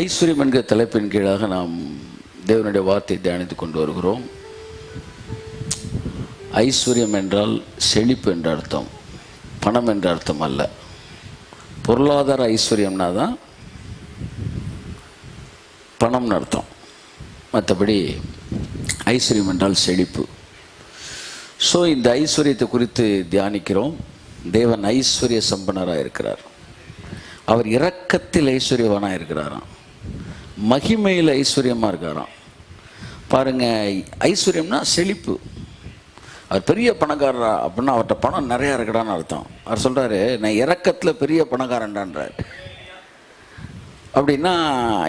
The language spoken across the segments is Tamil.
ஐஸ்வர்யம் என்கிற தலைப்பின் கீழாக நாம் தேவனுடைய வார்த்தையை தியானித்து கொண்டு வருகிறோம். ஐஸ்வர்யம் என்றால் செழிப்பு என்ற அர்த்தம், பணம் என்ற அர்த்தம் அல்ல. பொருளாதார ஐஸ்வர்யம்னா தான் பணம்னு அர்த்தம். மற்றபடி ஐஸ்வர்யம் என்றால் செழிப்பு. ஸோ இந்த ஐஸ்வர்யத்தை குறித்து தியானிக்கிறோம். தேவன் ஐஸ்வர்ய சம்பனராக இருக்கிறார். அவர் இரக்கத்தில் ஐஸ்வர்யவானாக இருக்கிறாராம், மகிமையில் ஐஸ்வர்யமாக இருக்காராம். பாருங்கள், ஐஸ்வர்யம்னா செழிப்பு. அவர் பெரிய பணக்காரரா அப்படின்னா அவர்கிட்ட பணம் நிறையா இருக்கடான்னு அர்த்தம். அவர் சொல்கிறாரு, நான் இரக்கத்தில் பெரிய பணக்காரன்டான்றார். அப்படின்னா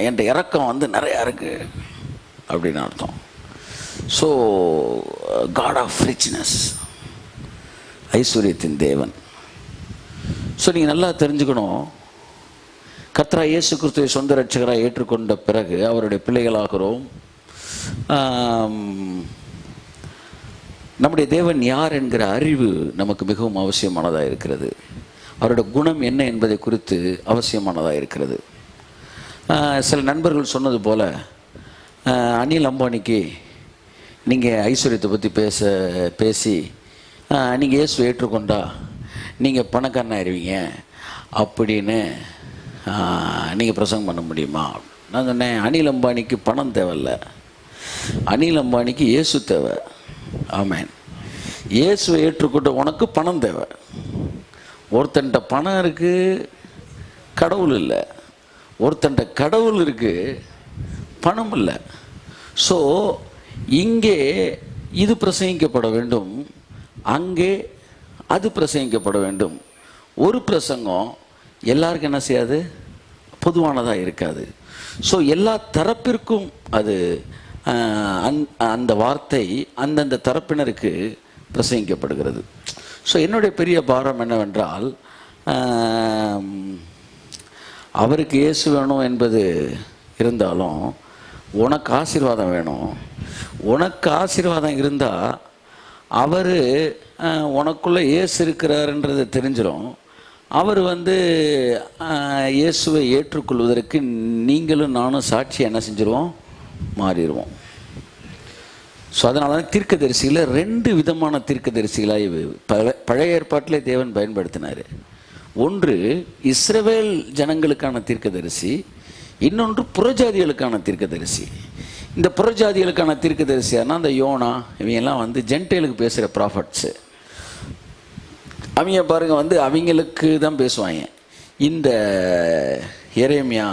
என்கிட்ட இரக்கம் வந்து நிறையா இருக்குது அப்படின்னு அர்த்தம். ஸோ காட் ஆஃப் ரிச்னஸ், ஐஸ்வர்யத்தின் தேவன். ஸோ நீங்கள் நல்லா தெரிஞ்சுக்கணும், கர்த்தராகிய இயேசு கிறிஸ்துவை சொந்த இரட்சகராக ஏற்றுக்கொண்ட பிறகு அவருடைய பிள்ளைகளாகிறோம். நம்முடைய தேவன் யார் என்கிற அறிவு நமக்கு மிகவும் அவசியமானதாக இருக்கிறது. அவருடைய குணம் என்ன என்பதை குறித்து அவசியமானதாக இருக்கிறது. சில நண்பர்கள் சொன்னது போல், அனில் அம்பானிக்கு நீங்கள் ஐஸ்வர்யத்தை பற்றி பேசி நீங்கள் இயேசுவை ஏற்றுக்கொண்டா நீங்கள் பணக்காரனாயிருவீங்க அப்படின்னு நீங்கள் பிரசங்கம் பண்ண முடியுமா? நான் சொன்னேன், அனில் அம்பானிக்கு பணம் தேவையில்ல, அனில் அம்பானிக்கு இயேசு தேவை. ஆமேன். இயேசுவை ஏற்றுக்கொண்ட உனக்கு பணம் தேவை. ஒருத்தன்ட்ட பணம் இருக்குது, கடவுள் இல்லை. ஒருத்தன்ட்ட கடவுள் இருக்குது, பணம் இல்லை. ஸோ இங்கே இது பிரசங்கிக்கப்பட வேண்டும், அங்கே அது பிரசங்கிக்கப்பட வேண்டும். ஒரு பிரசங்கம் எல்லாருக்கும் என்ன செய்யாது, பொதுவானதாக இருக்காது. ஸோ எல்லா தரப்பிற்கும் அது அந்த வார்த்தை அந்தந்த தரப்பினருக்கு பிரசங்கிக்கப்படுகிறது. ஸோ என்னுடைய பெரிய பாரம் என்னவென்றால், அவருக்கு இயேசு வேணும் என்பது இருந்தாலும் உனக்கு ஆசீர்வாதம் வேணும். உனக்கு ஆசீர்வாதம் இருந்தால் அவர் உனக்குள்ளே இயேசு இருக்கிறாருன்றது தெரிஞ்சிடும். அவர் இயேசுவை ஏற்றுக்கொள்வதற்கு நீங்களும் நானும் சாட்சி என்ன செஞ்சிருவோம், மாறிடுவோம். ஸோ அதனால தான் தீர்க்கதரிசியில் 2 விதமான தீர்க்கதரிசிகளாக பழைய ஏற்பாட்டிலே தேவன் பயன்படுத்தினார். ஒன்று இஸ்ரவேல் ஜனங்களுக்கான தீர்க்கதரிசி, இன்னொன்று புறஜாதிகளுக்கான தீர்க்கதரிசி. இந்த புறஜாதிகளுக்கான தீர்க்கதரிசியானா அந்த யோனா இவங்கெல்லாம் ஜென்டைலுக்கு பேசுகிற ப்ராஃபட்ஸு. அவங்க பாருங்கள் அவங்களுக்கு தான் பேசுவாங்க. இந்த எரேமியா,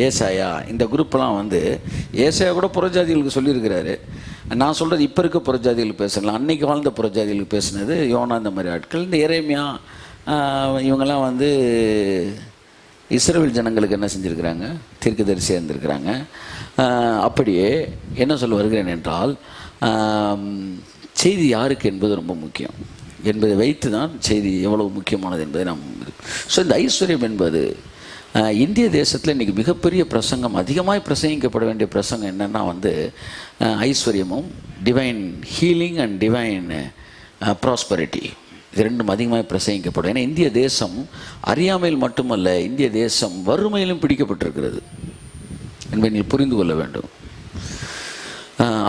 ஏசாயா, இந்த குரூப்பெலாம் ஏசாயா கூட புறஜாதிகளுக்கு சொல்லியிருக்கிறாரு. நான் சொல்கிறது இப்போ இருக்க புறஜாதிகளுக்கு பேசலாம், அன்னைக்கு வாழ்ந்த புறஜாதிகளுக்கு பேசுனது யோனா, இந்த மாதிரி ஆட்கள். இந்த எரேமியா இவங்கெல்லாம் இஸ்ரவேல் ஜனங்களுக்கு என்ன செஞ்சுருக்கிறாங்க, தீர்க்கதரிசியாக இருந்திருக்கிறாங்க. அப்படியே என்ன சொல்ல வருகிறேன் என்றால், செய்தி யாருக்கு என்பது ரொம்ப முக்கியம் என்பதை வைத்து தான் செய்தி எவ்வளவு முக்கியமானது என்பதை நாம். ஸோ இந்த ஐஸ்வர்யம் என்பது இந்திய தேசத்தில் இன்றைக்கி மிகப்பெரிய பிரசங்கம், அதிகமாக பிரசங்கிக்கப்பட வேண்டிய பிரசங்கம் என்னென்னா ஐஸ்வர்யமும் divine healing and divine prosperity, இது 2 அதிகமாக பிரசங்கிக்கப்படும். ஏன்னா இந்திய தேசம் அறியாமையில் மட்டுமல்ல, இந்திய தேசம் வறுமையிலும் பிடிக்கப்பட்டிருக்கிறது என்பதை நீங்கள் புரிந்து கொள்ள வேண்டும்.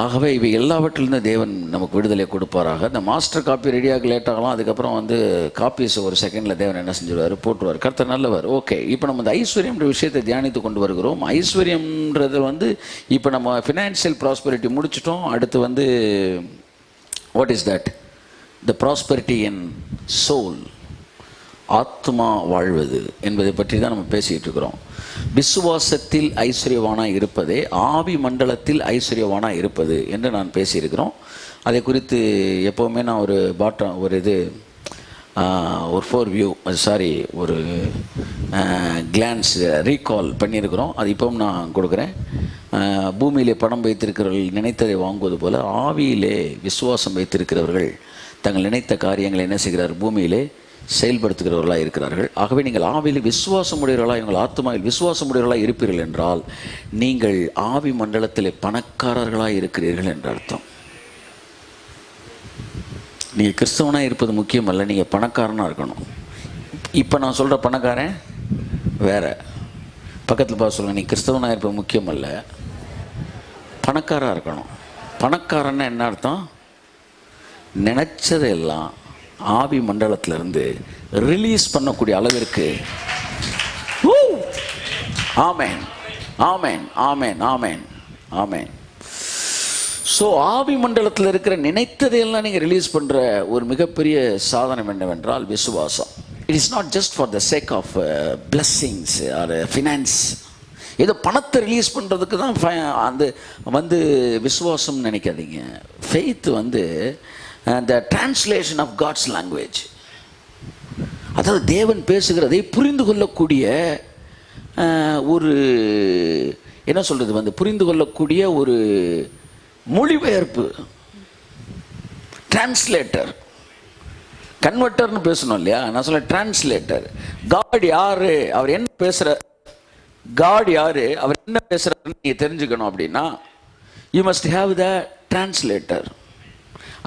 ஆகவே இவை எல்லாவற்றிலிருந்து தேவன் நமக்கு விடுதலை கொடுப்பாராக. இந்த மாஸ்டர் காப்பி ரெடியாக லேட் ஆகலாம், அதுக்கப்புறம் காப்பீஸ் ஒரு செகண்டில் தேவன் என்ன செஞ்சுருவார், போட்டுருவார். கர்த்தர் நல்லவர். ஓகே, இப்போ நம்ம இந்த ஐஸ்வர்யம்ன்ற விஷயத்தை தியானித்து கொண்டு வருகிறோம். ஐஸ்வர்யம்ன்றது இப்போ நம்ம ஃபினான்ஷியல் ப்ராஸ்பரிட்டி முடிச்சிட்டோம். அடுத்து what is that? The prosperity in soul, ஆத்மா வாழ்வது என்பதை பற்றி தான் நம்ம பேசிகிட்டு இருக்கிறோம். விசுவாசத்தில் ஐஸ்வர்யவானாக இருப்பதே ஆவி மண்டலத்தில் ஐஸ்வர்யவானாக இருப்பது என்று நான் பேசியிருக்கிறோம். அதை குறித்து எப்போவுமே நான் ஒரு ஃபோர்வியூ ஒரு கிளான்ஸ் ரீகால் பண்ணியிருக்கிறோம். அது இப்போவும் நான் கொடுக்குறேன். பூமியிலே பணம் வைத்திருக்கிறவர்கள் நினைத்ததை வாங்குவது போல ஆவியிலே விசுவாசம் வைத்திருக்கிறவர்கள் தங்கள் நினைத்த காரியங்களை என்ன செய்கிறார், பூமியிலே செயல்படுத்துகிறவர்களாக இருக்கிறார்கள். ஆகவே நீங்கள் ஆவியில் விசுவாசமுடையவர்களாக, உங்கள் ஆத்மாவில் விசுவாசமுடையவர்களாக இருப்பீர்கள் என்றால் நீங்கள் ஆவி மண்டலத்தில் பணக்காரர்களாக இருக்கிறீர்கள் என்ற அர்த்தம். நீங்கள் கிறிஸ்தவனாக இருப்பது முக்கியம் அல்ல, நீங்கள் பணக்காரனாக இருக்கணும். இப்போ நான் சொல்கிற பணக்காரன் வேறு, பக்கத்தில் பார்த்து சொல்லுங்கள், நீ கிறிஸ்தவனாக இருப்ப முக்கியம் அல்ல, பணக்காராக இருக்கணும். பணக்காரன்னா என்ன அர்த்தம்? நினைச்சதெல்லாம் ஆவி மண்டலத்திலிருந்து ரிலீஸ் பண்ணக்கூடிய அளவிற்கு. ஆமேன், ஆமேன், ஆமேன், ஆமேன், ஆமேன். ஸோ ஆவி மண்டலத்தில் இருக்கிற நினைத்ததையெல்லாம் நீங்கள் ரிலீஸ் பண்ணுற ஒரு மிகப்பெரிய சாதனம் என்னவென்றால் விசுவாசம். It is not just for the sake of blessings or finance. ஏதோ பணத்தை ரிலீஸ் பண்ணுறதுக்கு தான் அந்த விசுவாசம் நினைக்காதீங்க. Faith the translation of God's language. அதாவது தேவன் பேசுகிறதை புரிந்து கொள்ளக்கூடிய ஒரு என்ன சொல்கிறது புரிந்து கொள்ளக்கூடிய ஒரு மொழிபெயர்ப்பு. டிரான்ஸ்லேட்டர், கன்வெர்ட்டர்னு பேசணும் இல்லையா? நான் சொல்ல டிரான்ஸ்லேட்டர். காட் யாரு, அவர் என்ன பேசுகிற, காட் யாரு, அவர் என்ன பேசுகிறாருன்னு நீங்கள் தெரிஞ்சுக்கணும் அப்படின்னா you must have the translator.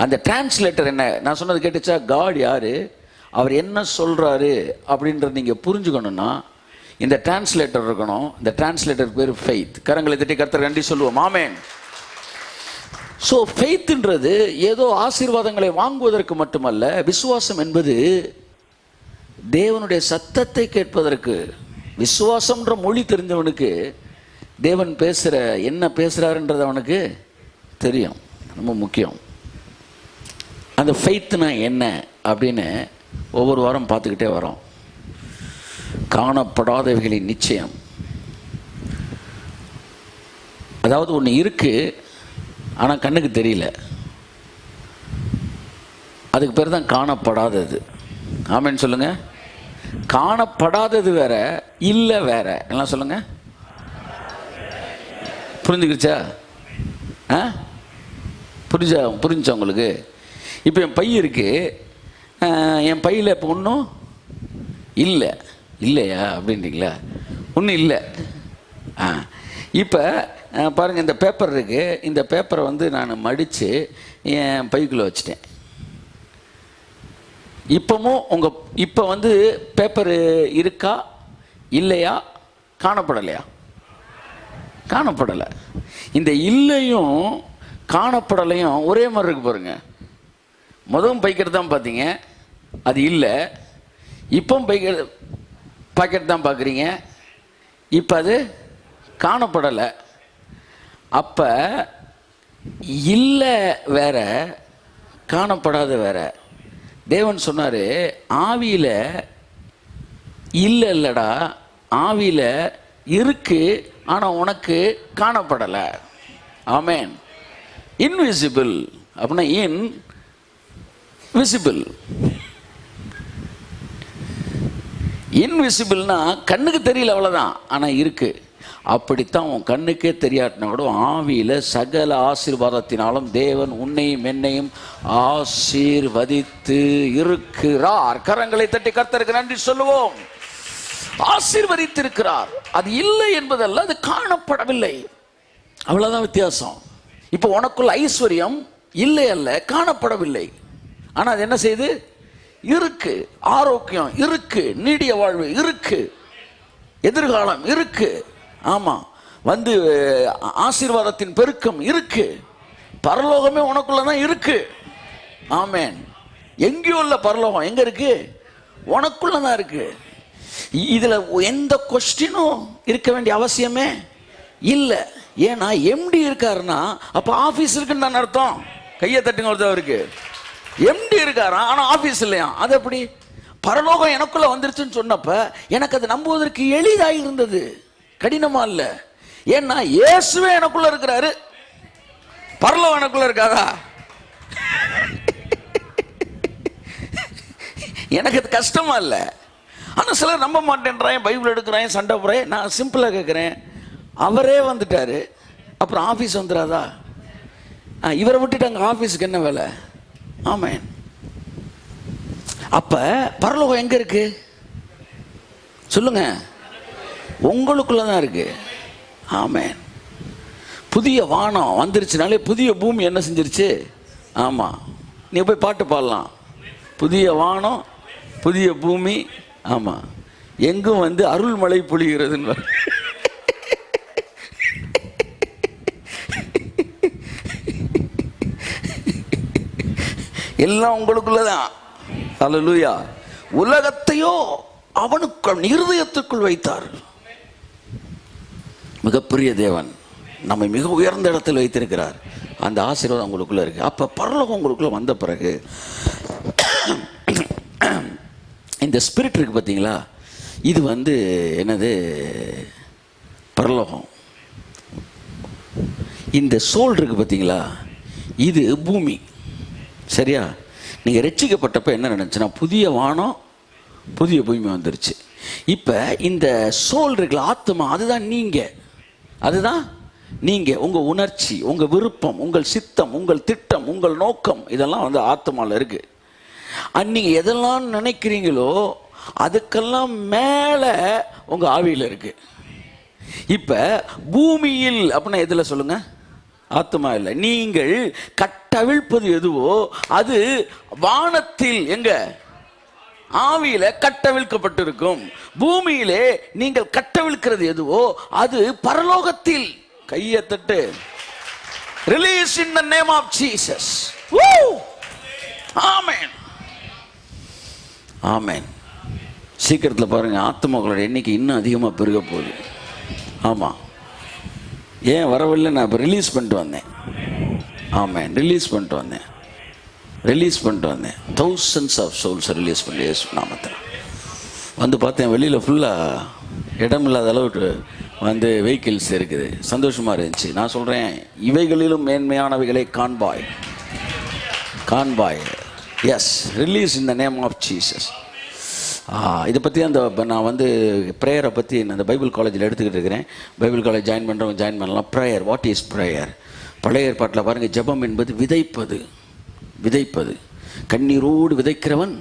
அந்த டிரான்ஸ்லேட்டர் என்ன, நான் சொன்னது கேட்டுச்சா? காட் யாரு, அவர் என்ன சொல்கிறாரு அப்படின்றத நீங்கள் புரிஞ்சுக்கணும்னா இந்த டிரான்ஸ்லேட்டர் இருக்கணும். இந்த டிரான்ஸ்லேட்டர் பேர் ஃபெய்த். கரங்களை தட்டி கர்த்தர் நன்றி சொல்லுவோம். ஆமென். ஸோ ஃபெய்த்ன்றது ஏதோ ஆசீர்வாதங்களை வாங்குவதற்கு மட்டுமல்ல. விசுவாசம் என்பது தேவனுடைய சத்தத்தை கேட்பதற்கு. விசுவாசம்ன்ற மொழி தெரிஞ்சவனுக்கு தேவன் என்ன பேசுகிறாருன்றது அவனுக்கு தெரியும். ரொம்ப முக்கியம். அந்த ஃபெய்த்னா என்ன அப்படின்னு ஒவ்வொரு வாரம் பார்த்துக்கிட்டே வரோம். காணப்படாதவைகளின் நிச்சயம். அதாவது ஒன்று இருக்கு, ஆனால் கண்ணுக்கு தெரியல. அதுக்கு பேர் தான் காணப்படாதது. ஆமென் சொல்லுங்க. காணப்படாதது வேற, இல்லை வேற. எல்லாம் சொல்லுங்க. புரிஞ்சுக்கிச்சா? புரிஞ்சா உங்களுக்கு? இப்போ என் பை இருக்கு, என் பையில் இப்போ ஒன்றும் இல்லை. இல்லையா அப்படின்றீங்களா? ஒன்றும் இல்லை. இப்போ பாருங்கள், இந்த பேப்பர் இருக்குது. இந்த பேப்பரை நான் மடித்து என் பைக்குள்ளே வச்சுட்டேன். இப்போவும் இப்போ பேப்பர் இருக்கா இல்லையா? காணப்படலையா? காணப்படலை. இந்த இல்லையும் காணப்படலையும் ஒரே மாதிரி இருக்கு பாருங்க. முதல் பைக்கெட் தான் பார்த்தீங்க, அது இல்லை. இப்போ பாக்கெட் தான் பார்க்குறீங்க, இப்போ அது காணப்படலை. அப்போ இல்லை வேற, காணப்படாத வேற. தேவன் சொன்னார், ஆவியில் இல்லைடா, ஆவியில் இருக்கு, ஆனால் உனக்கு காணப்படலை. ஆமென். இன்விசிபிள் அப்படின்னா இன்விசிபிள். இன்விசிபிள்னா கண்ணுக்கு தெரியல, அவ்வளோதான், ஆனால் இருக்கு. அப்படித்தான் உன் கண்ணுக்கே தெரியாட்டினா கூட ஆவியில் சகல ஆசீர்வாதத்தினாலும் தேவன் உன்னையும் என்னையும் ஆசீர்வதித்து இருக்கிறார். கரங்களை தட்டி கர்த்தருக்கு நன்றி சொல்லுவோம். ஆசீர்வதித்திருக்கிறார். அது இல்லை என்பதல்ல, அது காணப்படவில்லை, அவ்வளவுதான் வித்தியாசம். இப்போ உனக்குள்ள ஐஸ்வர்யம் இல்லை அல்ல, காணப்படவில்லை. ஆனால் அது என்ன செய்யுது? இருக்கு. ஆரோக்கியம் இருக்கு, நீடிய வாழ்வு இருக்கு, எதிர்காலம் இருக்கு. ஆமா, ஆசீர்வாதத்தின் பெருக்கம் இருக்கு, பரலோகமே உனக்குள்ளதான் இருக்கு. ஆமென். எங்கேயோ இல்ல, பரலோகம் எங்க இருக்கு? உனக்குள்ளதான் இருக்கு. இதுல எந்த கொஸ்டினும் இருக்க வேண்டிய அவசியமே இல்லை. ஏன்னா எம்டி இருக்காருன்னா அப்ப ஆபீஸ் இருக்குன்னு தான் அர்த்தம். கையை தட்டுங்க ஒருத்தவருக்கு. எம்டி இருக்காரா, ஆனா ஆபீஸ் இல்லையா? அது எப்படி? பரலோகம் எனக்குள்ள வந்துருச்சுன்னு சொன்னப்ப எனக்கு அது நம்புவதற்கு எளிதாக இருந்தது, கடினமா இல்ல. ஏன்னா இயேசுவே எனக்குள்ள இருக்கிறாரு, பரலோகம் எனக்குள்ள இருக்காதா? எனக்கு அது கஷ்டமா இல்ல. ஆனா சிலர் நம்ப மாட்டேன்றான், பைபிள் எடுக்கிறான், சண்டை போறேன். நான் சிம்பிளா கேட்கிறேன், அவரே வந்துட்டாரு, அப்புறம் ஆபீஸ் வந்துடாதா? இவரை விட்டுட்டு அங்க ஆபீஸுக்கு என்ன வேலை? ஆமென். அப்ப பரலோகம் எங்க இருக்கு சொல்லுங்க? உங்களுக்குள்ளதான் இருக்கு. ஆமென். புதிய வானம் வந்துருச்சுனாலே புதிய பூமி என்ன செஞ்சிருச்சு? ஆமா, நீ போய் பாட்டு பாடலாம், புதிய வானம் புதிய பூமி. ஆமா, எங்கும் அருள்மழை பொழிகிறதுன்னு. எல்லாம் உங்களுக்குள்ளதான். அல்லேலூயா. உலகத்தையோ அவனுக்கு இருதயத்துக்குள் வைத்தார். மிகப்பெரிய தேவன் நம்மை மிக உயர்ந்த இடத்தில் வைத்திருக்கிறார். அந்த ஆசீர்வாதம் உங்களுக்குள்ள இருக்கு. அப்ப பரலோகம் உங்களுக்குள்ள வந்த பிறகு இந்த ஸ்பிரிட் இருக்கு பார்த்தீங்களா, இது என்னது, பரலோகம். இந்த சோல் இருக்கு பார்த்தீங்களா, இது பூமி. சரியா? நீங்கள் ரட்சிக்கப்பட்டப்ப என்ன நினைச்சுன்னா, புதிய வானம் புதிய பூமி வந்துருச்சு. இப்போ இந்த சோல் இருக்குல்ல, ஆத்மா, அதுதான் நீங்கள். அதுதான் நீங்கள். உங்கள் உணர்ச்சி, உங்கள் விருப்பம், உங்கள் சித்தம், உங்கள் திட்டம், உங்கள் நோக்கம், இதெல்லாம் ஆத்மாவில் இருக்கு. நீங்கள் எதெல்லாம் நினைக்கிறீங்களோ அதுக்கெல்லாம் மேலே உங்கள் ஆவியில் இருக்கு. இப்போ பூமியில் அப்படின்னா எதில் சொல்லுங்க? ஆத்மா இல்லை. நீங்கள் கட்டவிழ்ப்பது எதுவோ அது வானத்தில் எங்க? ஆவியில கட்டவிழ்க்கப்பட்டிருக்கும். பூமியிலே நீங்கள் கட்டவிழ்க்கிறது எதுவோ அது பரலோகத்தில். கையை தட்டு. Release in the name of Jesus. Amen, amen. சீக்கிரத்தில் பாருங்க, ஆத்மாக்களோட எண்ணிக்கை இன்னும் அதிகமாக பெருக போகுது. ஆமாம். ஏன் வரவில்லை? நான் இப்போ ரிலீஸ் பண்ணிட்டு வந்தேன். ஆமாம், ரிலீஸ் பண்ணிட்டு வந்தேன். தௌசண்ட்ஸ் ஆஃப் சோல்ஸ் ரிலீஸ் பண்ணி நாமத்தில் பார்த்தேன். வெளியில் ஃபுல்லாக இடம் இல்லாத அளவுக்கு வெஹிக்கிள்ஸ் இருக்குது. சந்தோஷமாக இருந்துச்சு. நான் சொல்கிறேன், இவைகளிலும் மேன்மையானவைகளை காண்பாய். Yes, release in the name of Jesus. இதை பற்றி நான் ப்ரேயரை பற்றி அந்த பைபிள் காலேஜில் எடுத்துக்கிட்டு இருக்கிறேன். பைபிள் காலேஜ் ஜாயின் பண்ணுறவங்க ஜாயின் பண்ணலாம். Prayer, what is prayer? பழைய ஏற்பாட்டில் பாருங்கள், ஜெபம் என்பது விதைப்பது. கண்ணீரோடு விதைக்கிறவன்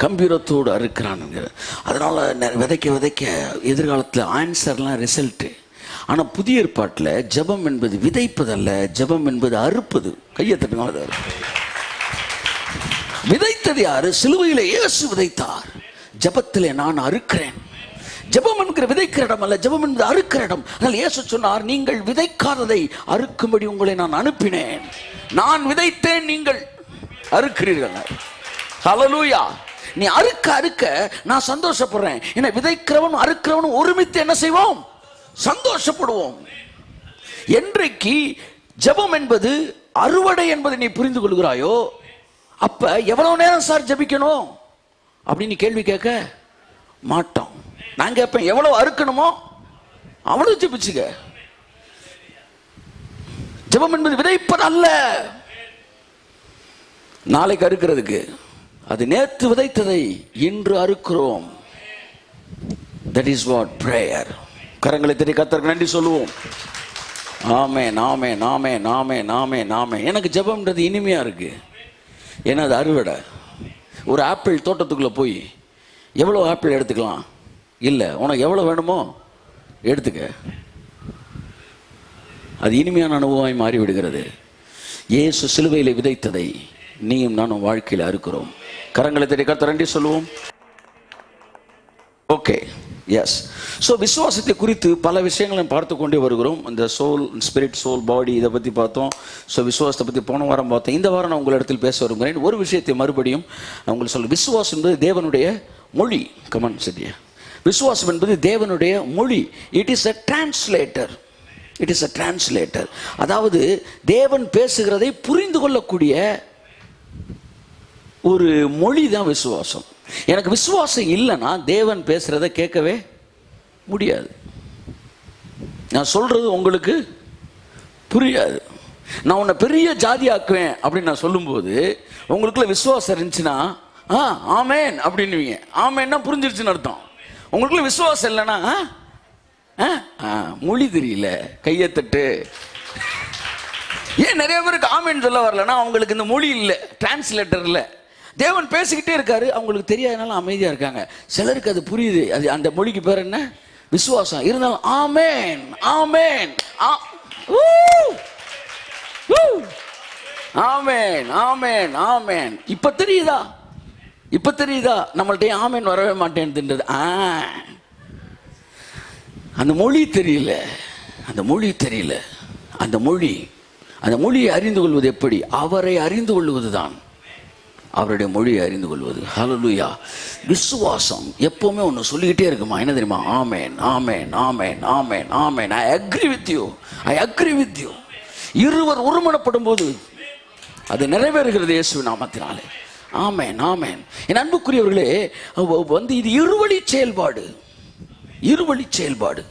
கம்பீரத்தோடு அறுக்கிறானுங்க. அதனால் விதைக்க எதிர்காலத்தில் ஆன்சர்லாம் ரிசல்ட்டு. ஆனால் புதிய ஏற்பாட்டில் ஜெபம் என்பது விதைப்பதல்ல, ஜெபம் என்பது அறுப்பது. கையை தட்டுங்க. விதைத்தது யாரு? சிலுவையில் இயேசு விதைத்தார். ஜெபத்திலே நான் அறுக்கிறேன். ஜெபம் என்கிற விதைக்கிற இடம் அல்ல, ஜெபம் என்பது அறுக்கிற இடம். அதனால் இயேசு சொன்னார், நீங்கள் விதைக்காததை அறுக்கும்படி உங்களை நான் அனுப்பினேன். நான் விதைத்தேன், நீங்கள் அறுக்கிறீர்கள். ஹல்லேலூயா. நீ அறுக்க நான் சந்தோஷப்படுறேன். என்ன, விதைக்கிறவனும் அறுக்கிறவனும் ஒருமித்து என்ன செய்வோம்? சந்தோஷப்படுவோம். என்றைக்கு ஜெபம் என்பது அறுவடை என்பதை நீ புரிந்து கொள்கிறாயோ, அப்ப எவ்வளவு நேரம் சார் ஜெபிக்கணும் அப்படின்னு கேள்வி கேட்க மாட்டோம். நான் கேட்பேன், எவ்வளவு அறுக்கணுமோ அவ்வளவு ஜெபிச்சுக்க. ஜெபம் என்பது விதைப்பது அல்ல, நாளைக்கு அறுக்கிறதுக்கு. அது நேற்று விதைத்ததை இன்று அறுக்கிறோம். That is what prayer. கரங்களை தட்டி கர்த்தருக்கு நன்றி சொல்லுவோம். ஆமென், ஆமென், ஆமென், ஆமென், ஆமென், ஆமென். எனக்கு ஜெபம்ன்றது இனிமையா இருக்கு. ஏன்னா அது அறுவடை. ஒரு ஆப்பிள் தோட்டத்துக்குள்ளே போய் எவ்வளோ ஆப்பிள் எடுத்துக்கலாம்? இல்லை, உனக்கு எவ்வளோ வேணுமோ எடுத்துக்க. அது இனிமையான அனுபவமாய் மாறிவிடுகிறது. இயேசு சிலுவையில் விதைத்ததை நீயும் நானும் வாழ்க்கையில் அறுக்கிறோம். கரங்களை தட்டி கர்த்தருக்கு நன்றி சொல்லுவோம். Okay, S. ஸோ விசுவாசத்தை குறித்து பல விஷயங்களை பார்த்து கொண்டே வருகிறோம். இந்த சோல், ஸ்பிரிட், சோல், பாடி, இதை பற்றி பார்த்தோம். ஸோ விசுவாசத்தை பற்றி போன வாரம் பார்த்தோம். இந்த வாரம் நான் உங்களிடத்தில் பேச வருகிறேன். ஒரு விஷயத்தை மறுபடியும் உங்களுக்கு சொல்ல. விசுவாசம் என்பது தேவனுடைய மொழி. கமன் சரியா? விசுவாசம் என்பது தேவனுடைய மொழி. It is a translator. அதாவது தேவன் பேசுகிறதை புரிந்து கொள்ளக்கூடிய ஒரு மொழி தான் விசுவாசம். எனக்கு விசுவாசம் இல்லைன்னா தேவன் பேசுறதை கேட்கவே முடியாது. நான் சொல்றது உங்களுக்கு புரியாது. நான் உன்னை பெரிய ஜாதி ஆக்குவேன் அப்படின்னு நான் சொல்லும்போது உங்களுக்குள்ள விசுவாசம் இருந்துச்சுன்னா ஆமேன் அப்படின்னுவீங்க. ஆமேன்னா புரிஞ்சிருச்சுன்னு அர்த்தம். உங்களுக்குள்ள விசுவாசம் இல்லைன்னா மொழி தெரியல, கையை தட்டு. ஏன் நிறைய பேருக்கு ஆமேன் சொல்ல வரலன்னா அவங்களுக்கு இந்த மொழி இல்லை, டிரான்ஸ்லேட்டர் இல்லை. தேவன் பேசிக்கிட்டே இருக்காரு, அவங்களுக்கு தெரியாதனால அமைதியா இருக்காங்க. சிலருக்கு அது புரியுது. அது அந்த மொழிக்கு பேர் என்ன? விசுவாசம். இருந்தாலும் ஆமென், ஆமென், ஆமென், ஆமென், ஆமென். இப்ப தெரியுதா? நம்மள்ட்ட ஆமென் வரவே மாட்டேன்றது. அந்த மொழி தெரியல. அந்த மொழியை அறிந்து கொள்வது எப்படி? அவரை அறிந்து கொள்வதுதான். அவருடைய மொழியை அறிந்து கொள்வது. ஹல்லேலூயா. விசுவாசம் எப்பவுமே ஒன்று சொல்லிக்கிட்டே இருக்குமா, என்ன தெரியுமா? Amen, amen, amen, amen, amen. I agree with you, I agree with you. இருவர் ஒருமனப்படும் போது அது நிறைவேறுகிறது இயேசுவின் நாமத்தினாலே. ஆமென், ஆமென். என் அன்புக்குரியவர்களே, இது இருவழி செயல்பாடு, இருவழி செயல்பாடு.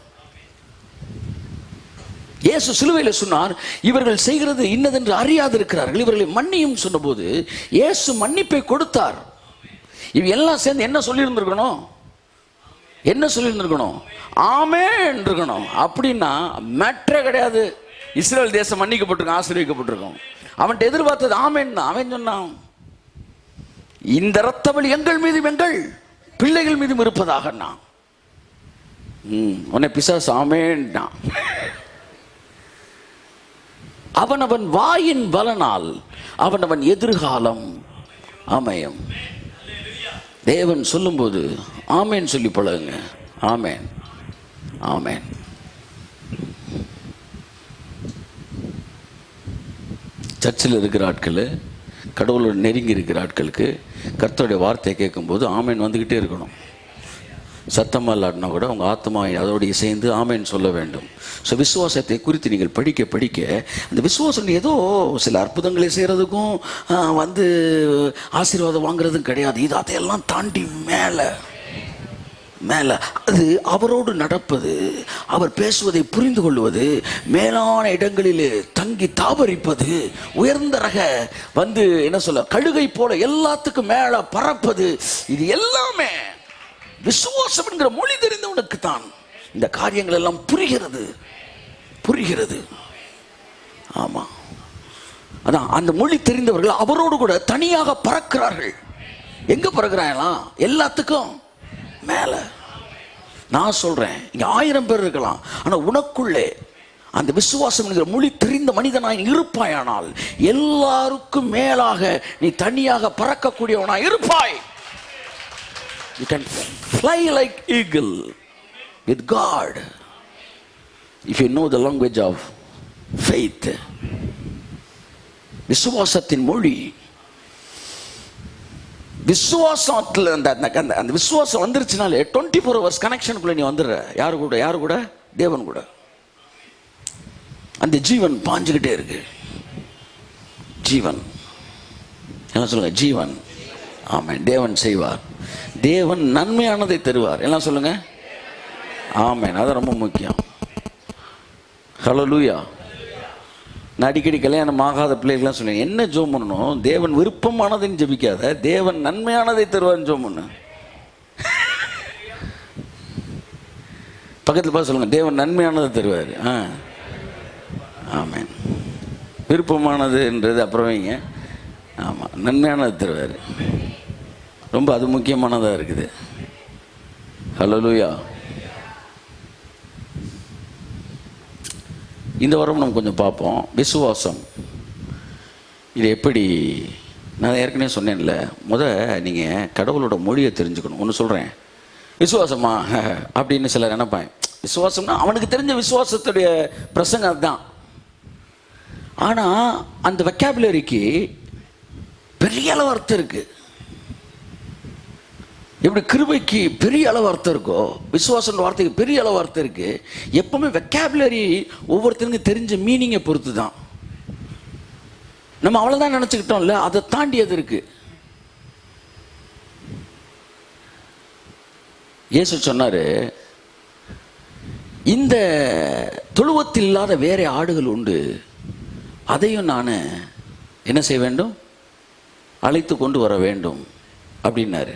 இயேசு சிலுவையில் சொன்னார், இவர்கள் செய்கிறது இன்னதென்று அறியாதிருக்கிறார்கள், இவர்களை மன்னியும் சொன்னபோது இயேசு மன்னிப்பை கொடுத்தார். இவ எல்லாம் சேர்ந்து என்ன சொல்லியிருந்திருக்கணும்? என்ன சொல்லியிருந்திருக்கணும்? ஆமென் இருக்கணும். அப்படின்னா மேட்டரே கிடையாது. இஸ்ரேல் தேசம் மன்னிக்கப்பட்டிருக்கும், ஆசீர்வதிக்கப்பட்டிருக்கும். அவன்கிட்ட எதிர்பார்த்தது ஆமென் தான். அவன் சொன்னான், இந்த இரத்தபலி எங்கள் மீதும் எங்கள் பிள்ளைகள் மீதும் இருப்பதாக. உன்னை பிசாசு ஆமென் தான். அவனவன் வாயின் பலனால் அவனவன் எதிர்காலம் அமையும். தேவன் சொல்லும்போது ஆமென் சொல்லி பழகுங்க. ஆமென், ஆமென். சர்ச்சில் இருக்கிற ஆட்கள், கடவுளோட நெருங்கி இருக்கிற ஆட்களுக்கு கர்த்தருடைய வார்த்தையை கேட்கும்போது ஆமென் வந்துக்கிட்டே இருக்கணும். சத்தமாக இல்லாட்டினா கூட உங்கள் ஆத்மா அதோடு இசைந்து ஆமென் சொல்ல வேண்டும். ஸோ விசுவாசத்தை குறித்து நீங்கள் படிக்க படிக்க அந்த விசுவாசம் ஏதோ சில அற்புதங்களை செய்கிறதுக்கும் ஆசீர்வாதம் வாங்குறதும் கிடையாது. இது அதையெல்லாம் தாண்டி மேலே மேலே அது அவரோடு நடப்பது, அவர் பேசுவதை புரிந்து கொள்வது, மேலான இடங்களிலே தங்கி தாபரிப்பது, உயர்ந்த ரக என்ன சொல்ல கழுகை போல எல்லாத்துக்கும் மேலே பறப்பது. இது எல்லாமே விசுவாசம் என்கிற மொழி தெரிந்தவனுக்கு தான் இந்த காரியங்கள் எல்லாம் புரிகிறது, புரிகிறது. ஆமா, அதான் அந்த மொழி தெரிந்தவர்கள் அவரோடு கூட தனியாக பறக்கிறார்கள். எங்க பறக்கிறாங்களா? எல்லாத்துக்கும் மேல. நான் சொல்றேன், இங்க 1000 பேர் இருக்கலாம், ஆனா உனக்குள்ளே அந்த விசுவாசம் என்கிற மொழி தெரிந்த மனிதனாய் இருப்பாயானால் எல்லாருக்கும் மேலாக நீ தனியாக பறக்கக்கூடியவனாய் இருப்பாய். You can fly like eagle with God if you know the language of faith. விசுவாசத்தின் மொழி. விசுவாசத்தில் அந்த விசுவாசம் வந்துருச்சுனாலே 24 hours கனெக்ஷனுக்குள்ள நீ வந்துடுற. யாரு கூட? யாரு கூட? தேவன் கூட. அந்த ஜீவன் பாஞ்சுக்கிட்டே இருக்கு. ஜீவன் என்ன சொல்லுங்க? ஜீவன். ஆமென். தேவன் செய்வார். தேவன் நன்மையானதை தருவார். எல்லாம் சொல்லுங்க. ஆமென். அது ரொம்ப முக்கியம். ஹல்லேலூயா. நான் அடிக்கடி கல்யாணம் ஆகாத பிள்ளைகள்லாம் சொல்லுவேன், என்ன ஜெபம் பண்ணணும்? தேவன் விருப்பமானதையும் ஜெபிக்காத, தேவன் நன்மையானதை தருவார்னு ஜெபம் பண்ணு. பக்கத்தில் பார்த்து சொல்லுங்க, தேவன் நன்மையானதை தருவார். ஆமென். விருப்பமானதுன்றது அப்புறம் வைங்க. ஆமாம், நன்மையானதை தருவார். ரொம்ப அது முக்கியமானதாக இருக்குது. ஹல்லேலூயா. இந்த வாரம் நம்ம கொஞ்சம் பார்ப்போம் விசுவாசம். இது எப்படி? நான் ஏற்கனவே சொன்னேன்ல, நீங்கள் கடவுளோட மொழியை தெரிஞ்சுக்கணும். ஒன்று சொல்கிறேன், விசுவாசமா அப்படின்னு சிலர் நினைப்பாங்க. விசுவாசம்னா அவனுக்கு தெரிஞ்ச விசுவாசத்துடைய பிரசங்கம் அதுதான். ஆனால் அந்த வெக்காபுலரிக்கு பெரிய அளவு அர்த்தம் இருக்குது. எப்படி கிருபைக்கு பெரிய அளவு அர்த்தம் இருக்கோ, விசுவாசன்ற வார்த்தைக்கு பெரிய அளவு அர்த்தம் இருக்கு. எப்பவுமே வெக்காபுலரி ஒவ்வொருத்தருக்கும் தெரிஞ்ச மீனிங்கை பொறுத்து தான். நம்ம அவ்வளோதான் நினச்சிக்கிட்டோம்ல, அதை தாண்டி அது இருக்கு. இயேசு சொன்னாரு, இந்த தொழுவத்தில் இல்லாத வேற ஆடுகள் உண்டு, அதையும் நான் என்ன செய்ய வேண்டும்? அழைத்து கொண்டு வர வேண்டும் அப்படின்னாரு.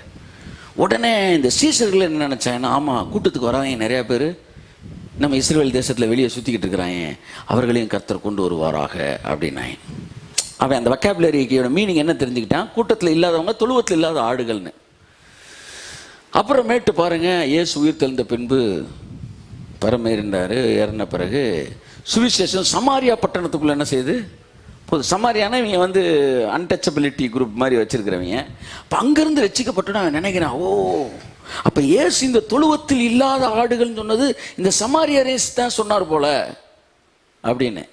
உடனே இந்த சீசர்கள் என்ன நினச்சாங்கன்னா, ஆமாம் கூட்டத்துக்கு வராங்க நிறையா பேர், நம்ம இஸ்ரேல் தேசத்தில் வெளியே சுற்றிக்கிட்டு இருக்கிறாங்க, அவர்களையும் கர்த்தர் கொண்டு வருவாராக அப்படின்னாங்க. அவன் அந்த வொக்காபுலரியோட மீனிங் என்ன தெரிஞ்சுக்கிட்டான்? கூட்டத்தில் இல்லாதவங்க, தொழுவத்தில் இல்லாத ஆடுகள்னு. அப்புறமேட்டு பாருங்க, இயேசு உயிர் தெழுந்த பின்பு பரமேறினார். இறந்த பிறகு சுவிசேஷம் சமாரியா பட்டணத்துக்குள்ளே என்ன செய்யுது? சமாரியானா இவங்க அன்டச்சபிலிட்டி குரூப் மாதிரி வச்சிருக்கிறவங்க. இப்போ அங்கேருந்து ரட்சிக்கப்பட்டு நான் நினைக்கிறேன், ஓ அப்போ ஏசு இந்த தொழுவத்தில் இல்லாத ஆடுகள்னு சொன்னது இந்த சமாரியரேஸ் தான் சொன்னார் போல அப்படின்னு.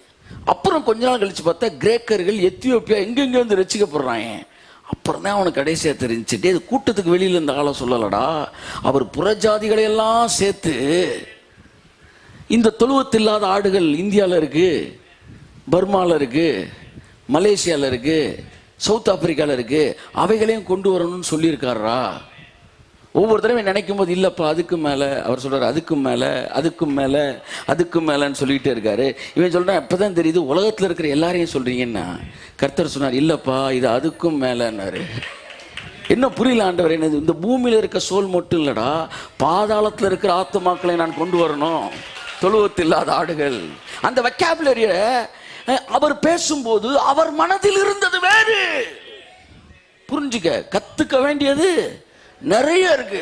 அப்புறம் கொஞ்ச நாள் கழிச்சு பார்த்தா கிரேக்கர்கள், எத்தியோப்பியா எங்கெங்கே வந்து ரட்சிக்கப்படுறாங்க. அப்புறம் தான் அவனுக்கு கடைசியாக தெரிஞ்சுட்டு இது கூட்டத்துக்கு வெளியில் இருந்த ஆளை சொல்லலடா, அவர் புறஜாதிகளை எல்லாம் சேர்த்து இந்த தொழுவத்தில்லாத ஆடுகள் இந்தியாவில் இருக்கு, பர்மாவில் இருக்கு, மலேசியாவில் இருக்கு, சவுத் ஆப்பிரிக்காவில் இருக்கு, அவைகளையும் கொண்டு வரணும்னு சொல்லியிருக்காரா. ஒவ்வொரு தடவையும் நினைக்கும் போது இல்லைப்பா அதுக்கு மேலே, அவர் சொல்கிறார் அதுக்கும் மேலே, அதுக்கும் மேலே, அதுக்கும் மேலேன்னு சொல்லிகிட்டே இருக்காரு. இவன் சொல்கிறான் இப்போ தான் தெரியுது உலகத்தில் இருக்கிற எல்லாரையும் சொல்கிறீங்கன்னா. கர்த்தர் சொன்னார் இல்லைப்பா இது அதுக்கும் மேலேன்னாரு. என்ன புரியல ஆண்டவர், என்னது இந்த பூமியில் இருக்க சோல் மட்டும் இல்லைடா, பாதாளத்தில் இருக்கிற ஆத்துமாக்களை நான் கொண்டு வரணும், தொழுவத்தில்லாத ஆடுகள். அந்த வொக்காபுலரிய அவர் பேசும்போது அவர் மனதில் இருந்தது வேறு. புரிஞ்சுக்க, கற்றுக்க வேண்டியது நிறைய இருக்கு.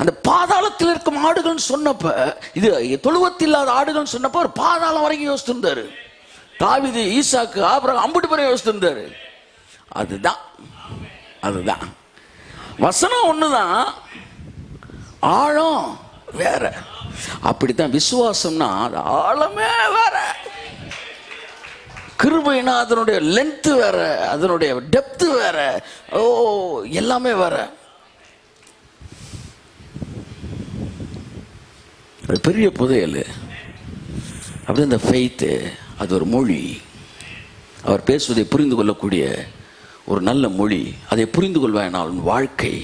அந்த பாதாளத்தில் இருக்கும் ஆடுகள் சொன்னப்ப, இது தொழுவத்தில்லாத ஆடுகள் சொன்னப்ப ஒரு பாதாளம் வரைக்கும் யோசித்திருந்தாரு. தாவீது, ஈசாக்கு, ஆபிரகாம் அம்புட்டு பேரை யோசித்திருந்தாரு. அதுதான் வசனம் ஒண்ணுதான், ஆழம் வேற. அப்படித்தான் விசுவாசம்னா அது ஆழமே வேற, கிருபைனா அதனுடைய லென்த் வேற, அதனுடைய டெப்த் வேற, எல்லாமே வேற. பெரிய புதையல் அப்படி. இந்த ஃபெய்த்து அது ஒரு மொழி, அவர் பேசுவதை புரிந்து கொள்ளக்கூடிய ஒரு நல்ல மொழி. அதை புரிந்து கொள்வாயினால் வாழ்க்கை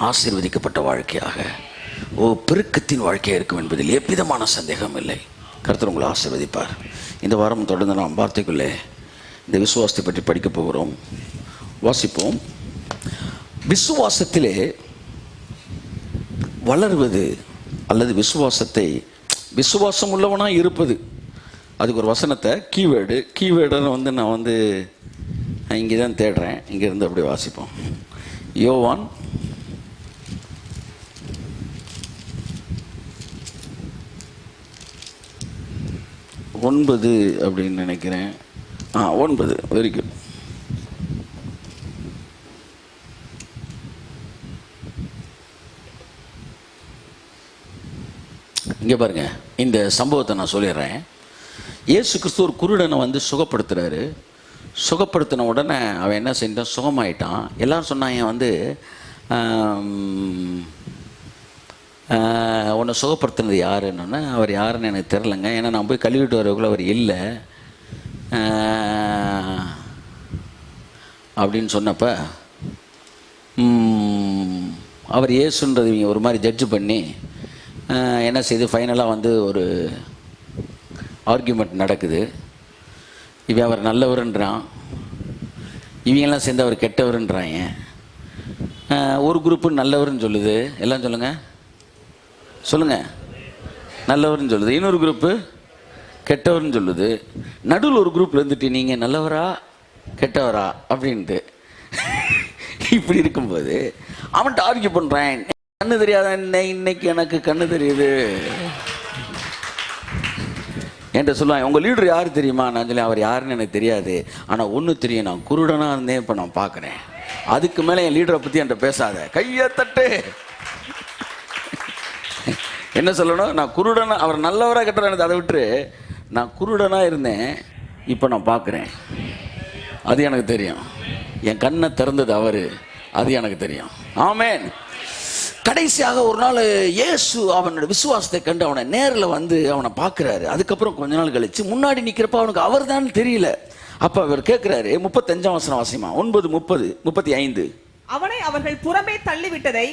ஆசீர்வதிக்கப்பட்ட வாழ்க்கையாக, பெருக்கத்தின் வாழ்க்கையாக இருக்கும் என்பதில் எவ்விதமான சந்தேகம் இல்லை. கர்த்தர் உங்களை ஆசீர்வதிப்பார். இந்த வாரம் தொடர்ந்து நாம் வார்த்தைக்குள்ளே இந்த விசுவாசத்தை பற்றி படிக்க போகிறோம். வாசிப்போம். விசுவாசத்திலே வளர்வது அல்லது விசுவாசம் உள்ளவனாக இருப்பது, அதுக்கு ஒரு வசனத்தை கீவேர்டை நான் இங்கே தான் தேடுறேன். இங்கேருந்து அப்படியே வாசிப்போம். யோவான் 9 அப்படின்னு நினைக்கிறேன். 9 வெரி குட். இங்கே பாருங்க, இந்த சம்பவத்தை நான் சொல்லிடுறேன். இயேசு கிறிஸ்து ஒரு குருடனை சுகப்படுத்துறாரு. சுகப்படுத்தின உடனே அவன் என்ன செஞ்சான், சுகமாயிட்டான். எல்லாரும் சொன்னாங்க உன்னை சுகப்படுத்தினது யாருன்னு. அவர் யாருன்னு எனக்கு தெரிலங்க, ஏன்னா நான் போய் கழுவிட்டு வரக்குள்ள அவர் இல்லை அப்படின்னு சொன்னப்ப அவர் இயேசுன்றது இவங்க ஒரு மாதிரி ஜட்ஜு பண்ணி என்ன செய்து ஃபைனலாக ஒரு ஆர்கியூமெண்ட் நடக்குது. இவன் அவர் நல்லவருன்றான், இவங்கெல்லாம் சேர்ந்து அவர் கெட்டவருன்றாங்க. ஒரு குரூப்பு நல்லவருன்னு சொல்லுது, எல்லாம் சொல்லுங்க நல்லவர்னு சொல்லுது. இன்னொரு குரூப்பு கெட்டவர்னு சொல்லுது. நடுவில் ஒரு குரூப்ல இருந்துட்டு நீங்கள் நல்லவரா கெட்டவரா அப்படின்ட்டு இப்படி இருக்கும்போது அவன்கிட்ட ஆர்கியூ பண்ணுறேன். கண்ணு தெரியாத இன்னைக்கு எனக்கு கண்ணு தெரியுது என்கிட்ட சொல்லுவாங்க, உங்கள் லீடர் யார் தெரியுமா? நான் சொல்லி அவர் யாருன்னு எனக்கு தெரியாது, ஆனால் ஒன்று தெரியும், நான் குருடனாக இருந்தேன், இப்போ நான் பார்க்குறேன். அதுக்கு மேலே என் லீடரை பற்றி என்கிட்ட பேசாத, கையை தட்டு. என்ன சொல்லணும், நான் குருடனா, அவர் நல்லவராக கெட்டவராக அதை விட்டு நான் குருடனாக இருந்தேன், இப்போ நான் பார்க்குறேன், அது எனக்கு தெரியும். என் கண்ணை திறந்தது அவர், அது எனக்கு தெரியும். ஆமென். கடைசியாக ஒரு நாள் இயேசு அவனோட விசுவாசத்தை கண்டு அவனை நேரில் அவனை பார்க்குறாரு. அதுக்கப்புறம் கொஞ்ச நாள் கழிச்சு முன்னாடி நிற்கிறப்ப அவனுக்கு அவர் தான் தெரியல. அப்போ அவர் கேட்குறாரு, 35ஆம் வசனம் வாசிமா. 9:35. அவனை அவர்கள் புறமே தள்ளிவிட்டதை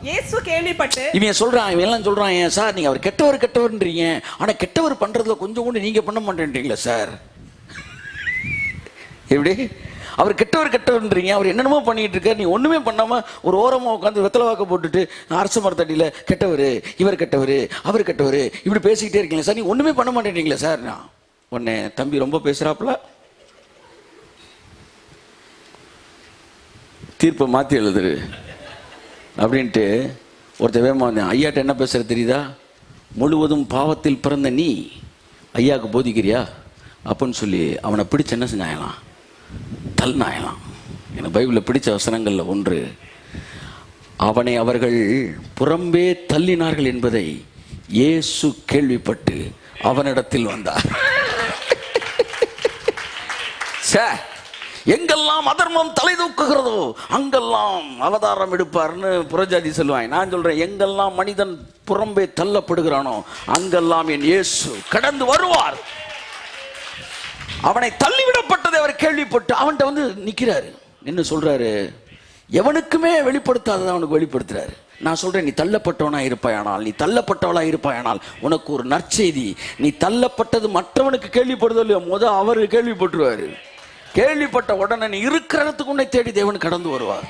இயேசு கேள்விப்பட்டு, இவன் சொல்றான், இவன் எல்லாம் சொல்றான், சார் நீங்க அவர் கெட்டவர்ன்றீங்க, ஆனா கெட்டவர் பண்றதுல கொஞ்சம் கூட நீங்க பண்ண மாட்டேன்றீங்களா சார்? எப்படி அவர் கெட்டவர்ன்றீங்க, அவர் என்னென்னமோ பண்ணிட்டு இருக்காரு, நீ ஒண்ணுமே பண்ணாம ஒரு ஓரமா உட்காந்து வெத்தலை வாக்க போட்டுட்டு அரச மரத்தடியில கெட்டவர், இவர் கெட்டவர், அவர் கெட்டவர், இப்படி பேசிக்கிட்டே இருக்கீங்களா சார்? நீ ஒண்ணுமே பண்ண மாட்டேன்றீங்களா சார்? நான் உன்னை தம்பி ரொம்ப பேசுறாப்புல, தீர்ப்பை மாற்றி எழுதுரு அப்படின்ட்டு ஒருத்தர் வேகமாக வந்தேன். ஐயாட்ட என்ன பேசுகிற தெரியுதா? முழுவதும் பாவத்தில் பிறந்த நீ ஐயாவுக்கு போதிக்கிறியா அப்படின்னு சொல்லி அவனை பிடிச்ச என்ன செஞ்சாயலாம், தள்ளினாயலாம். எனக்கு பைபிளில் பிடிச்ச வசனங்களில் ஒன்று, அவனை அவர்கள் புறம்பே தள்ளினார்கள் என்பதை இயேசு கேள்விப்பட்டு அவனிடத்தில் வந்தார். எங்கெல்லாம் அதர்மம் தலை தூக்குகிறதோ அங்கெல்லாம் அவதாரம் எடுப்பார்னு புறஜாதி சொல்லுவாங்க. நான் சொல்றேன், எங்கெல்லாம் மனிதன் புறம்பே தள்ளப்படுகிறானோ அங்கெல்லாம் என் இயேசு கடந்து வருவார். அவனை தள்ளிவிடப்பட்டதை அவர் கேள்விப்பட்டு அவன்கிட்ட வந்து நிக்கிறாரு, நின்று சொல்றாரு, எவனுக்குமே வெளிப்படுத்தாததை அவனுக்கு வெளிப்படுத்துறாரு. நான் சொல்றேன், நீ தள்ளப்பட்டவனா இருப்பாயானால், நீ தள்ளப்பட்டவளா இருப்பாயானால் உனக்கு ஒரு நற்செய்தி. நீ தள்ளப்பட்டது மற்றவனுக்கு கேள்விப்படுதோ இல்லையோ, அவரு கேள்விப்பட்டுருவாரு. கேள்விப்பட்ட உடனே நீ இருக்கிற இடத்துக்கு உன்னை தேடி தேவன் கடந்து வருவார்.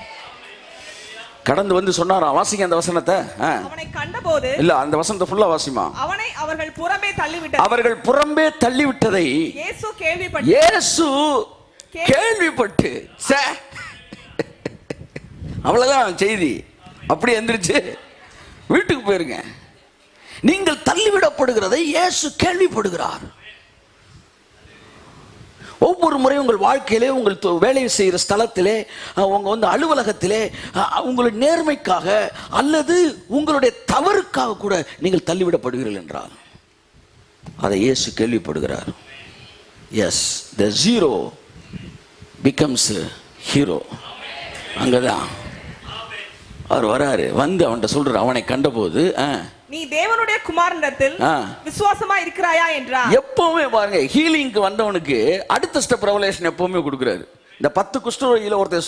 கடந்து வந்து சொன்னாராம், வாசிங்க அந்த வசனத்தை. அவனை கண்டபோது, இல்ல அந்த வசனத்தை ஃபுல்லா வாசிமா. அவனை அவர்கள் புறம்பே தள்ளிவிட்டது, அவர்கள் புறம்பே தள்ளிவிட்டதை இயேசு கேள்விப்பட்டு அவ்வளவுதான் செய்தி. அப்படி எந்திரிச்சு வீட்டுக்கு போயிருங்க. நீங்கள் தள்ளிவிடப்படுகிறதை இயேசு கேள்விப்படுகிறார். ஒவ்வொரு முறையும் உங்கள் வாழ்க்கையிலே, உங்கள் வேலை செய்கிற ஸ்தலத்திலே, உங்க வந்து அலுவலகத்திலே, உங்களுடைய நேர்மைக்காக அல்லது உங்களுடைய தவறுக்காக கூட நீங்கள் தள்ளிவிடப்படுகிறீர்கள் என்றால் அதை இயேசு கேள்விப்படுகிறார். Yes, the zero becomes hero. அங்கதான் அவர் வராரு. வந்து அவன்கிட்ட சொல்றாரு, அவனை கண்டபோது, நீ தேவனுடைய குமாரனிடத்தில் விசுவாசமா இருக்கிறாயா என்றார். எப்பவுமே பாருங்க, ஹீலிங்க்கு வந்தவனுக்கு அடுத்த ஸ்டெப் ரெவலேஷன் எப்பவுமே கொடுக்குறாரு. இந்த 10 குஷ்டரோகியில ஒருத்தர்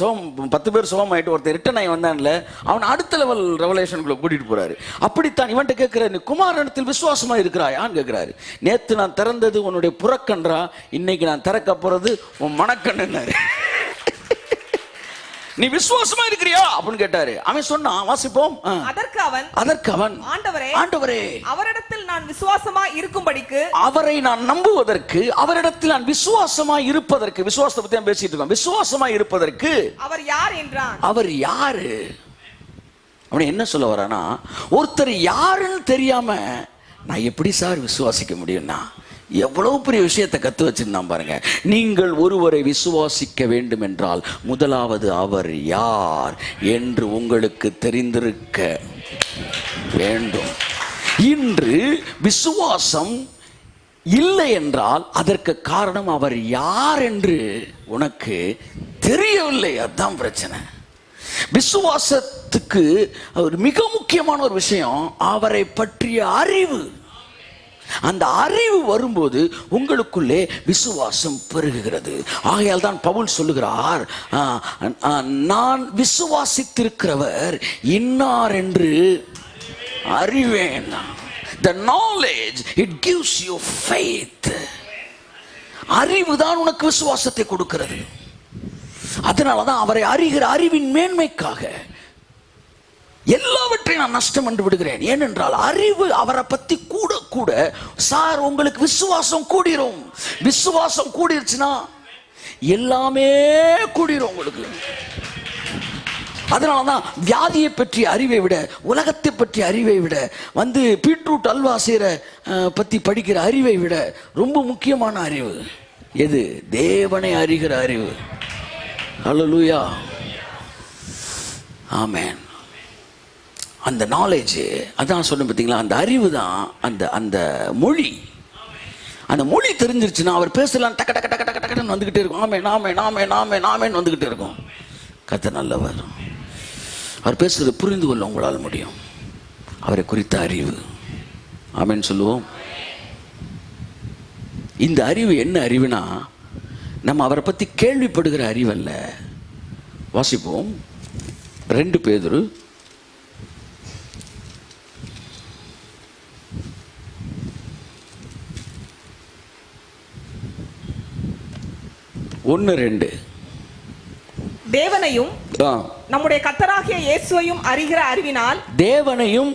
10 பேர் சுகம் ஆயிட்டு ஒருத்தர் ரிட்டர்ன் ஆகி வந்தான்ல, அவன் அடுத்த லெவல் ரெவலேஷனுக்குள்ள கூட்டிட்டு போறாரு. அப்படித்தான் இவன்ட்ட கேட்கிறாரு, குமாரனிடத்தில் விசுவாசமா இருக்கிறாயான்னு கேட்கிறாரு. நேத்து நான் திறந்தது உன்னுடைய புறக்கன்றா, இன்னைக்கு நான் திறக்க போறது உன் மனக்கண்ணு. நீ விசுவாசமா இருக்கிறியா அப்படின்னு கேட்டாரு. அவன் சொன்னான், வாசிப்போம். அதற்கு அவன் ஆண்டவரே, அவரிடத்தில் நான் விசுவாசமா இருக்கும்படிக்கு, அவரை நான் நம்புவதற்கு, அவரிடத்தில் நான் விசுவாசமா இருப்பதற்கு, விசுவாசத்தை பத்தி தான் பேசிட்டு இருக்கோம், விசுவாசமா இருப்பதற்கு அவர் யார் என்றான். அவர் யாரு? அவன் என்ன சொல்ல வரானா, ஒருத்தர் யாருன்னு தெரியாம நான் எப்படி சார் விசுவாசிக்க முடியும்னா, எவ்வளவு பெரிய விஷயத்தை கத்து வச்சிருந்தான் பாருங்க. நீங்கள் ஒருவரை விசுவாசிக்க வேண்டும் என்றால் முதலாவது அவர் யார் என்று உங்களுக்கு தெரிந்திருக்க வேண்டும். இன்று விசுவாசம் இல்லை என்றால் அதற்கு காரணம் அவர் யார் என்று உனக்கு தெரியவில்லை. அதுதான் பிரச்சனை. விசுவாசத்துக்கு ஒரு மிக முக்கியமான ஒரு விஷயம் அவரை பற்றிய அறிவு. அந்த அறிவு வரும்போது உங்களுக்குள்ளே விசுவாசம் பெருகுகிறது. ஆகையால் தான் பவுல் சொல்லுகிறார், நான் விசுவாசித்திருக்கிறவர் இன்னார் என்று அறிவேன். The knowledge, it gives you faith. அறிவு தான் உனக்கு விசுவாசத்தை கொடுக்கிறது. அதனாலதான் அவரை அறிகிற அறிவின் மேன்மைக்காக எல்லாவற்றையும் நான் நஷ்டம் என்று விடுகிறேன். ஏனென்றால் அறிவு அவரை பத்தி கூட கூட சார் உங்களுக்கு விசுவாசம் கூடிரும். விசுவாசம் கூடிருச்சுன்னா எல்லாமே கூடிரும் உங்களுக்கு. அதனாலதான் வியாதியை பற்றிய அறிவை விட, உலகத்தை பற்றிய அறிவை விட, வந்து பீட்ரூட் அல்வா செய்யற பத்தி படிக்கிற அறிவை விட ரொம்ப முக்கியமான அறிவு எது? தேவனை அறிகிற அறிவு. ஹல்லேலூயா, ஆமென். அந்த நாலேஜ், அதான் சொன்ன பார்த்தீங்களா, அந்த அறிவு தான் அந்த மொழி. அந்த மொழி தெரிஞ்சிருச்சுன்னா அவர் பேசலாம், டக்க டக்க டக்க டக்க டக்குன்னு வந்துகிட்டே இருக்கும். ஆமே நாமே நாமே நாமே நாமேன்னு வந்துகிட்டே இருக்கும். கர்த்தர் நல்லவர். அவர் பேசுறது புரிந்து கொள்ள உங்களால் முடியும். அவரை குறித்த அறிவு. ஆமேன்னு சொல்லுவோம். இந்த அறிவு என்ன அறிவுனா, நம்ம அவரை பற்றி கேள்விப்படுகிற அறிவல்ல. வாசிப்போம் 2 பேதுரு 1:2. தேவனையும் நம்முடைய கர்த்தராகிய இயேசுவையும் அறிகிற அறிவினால், தேவனையும்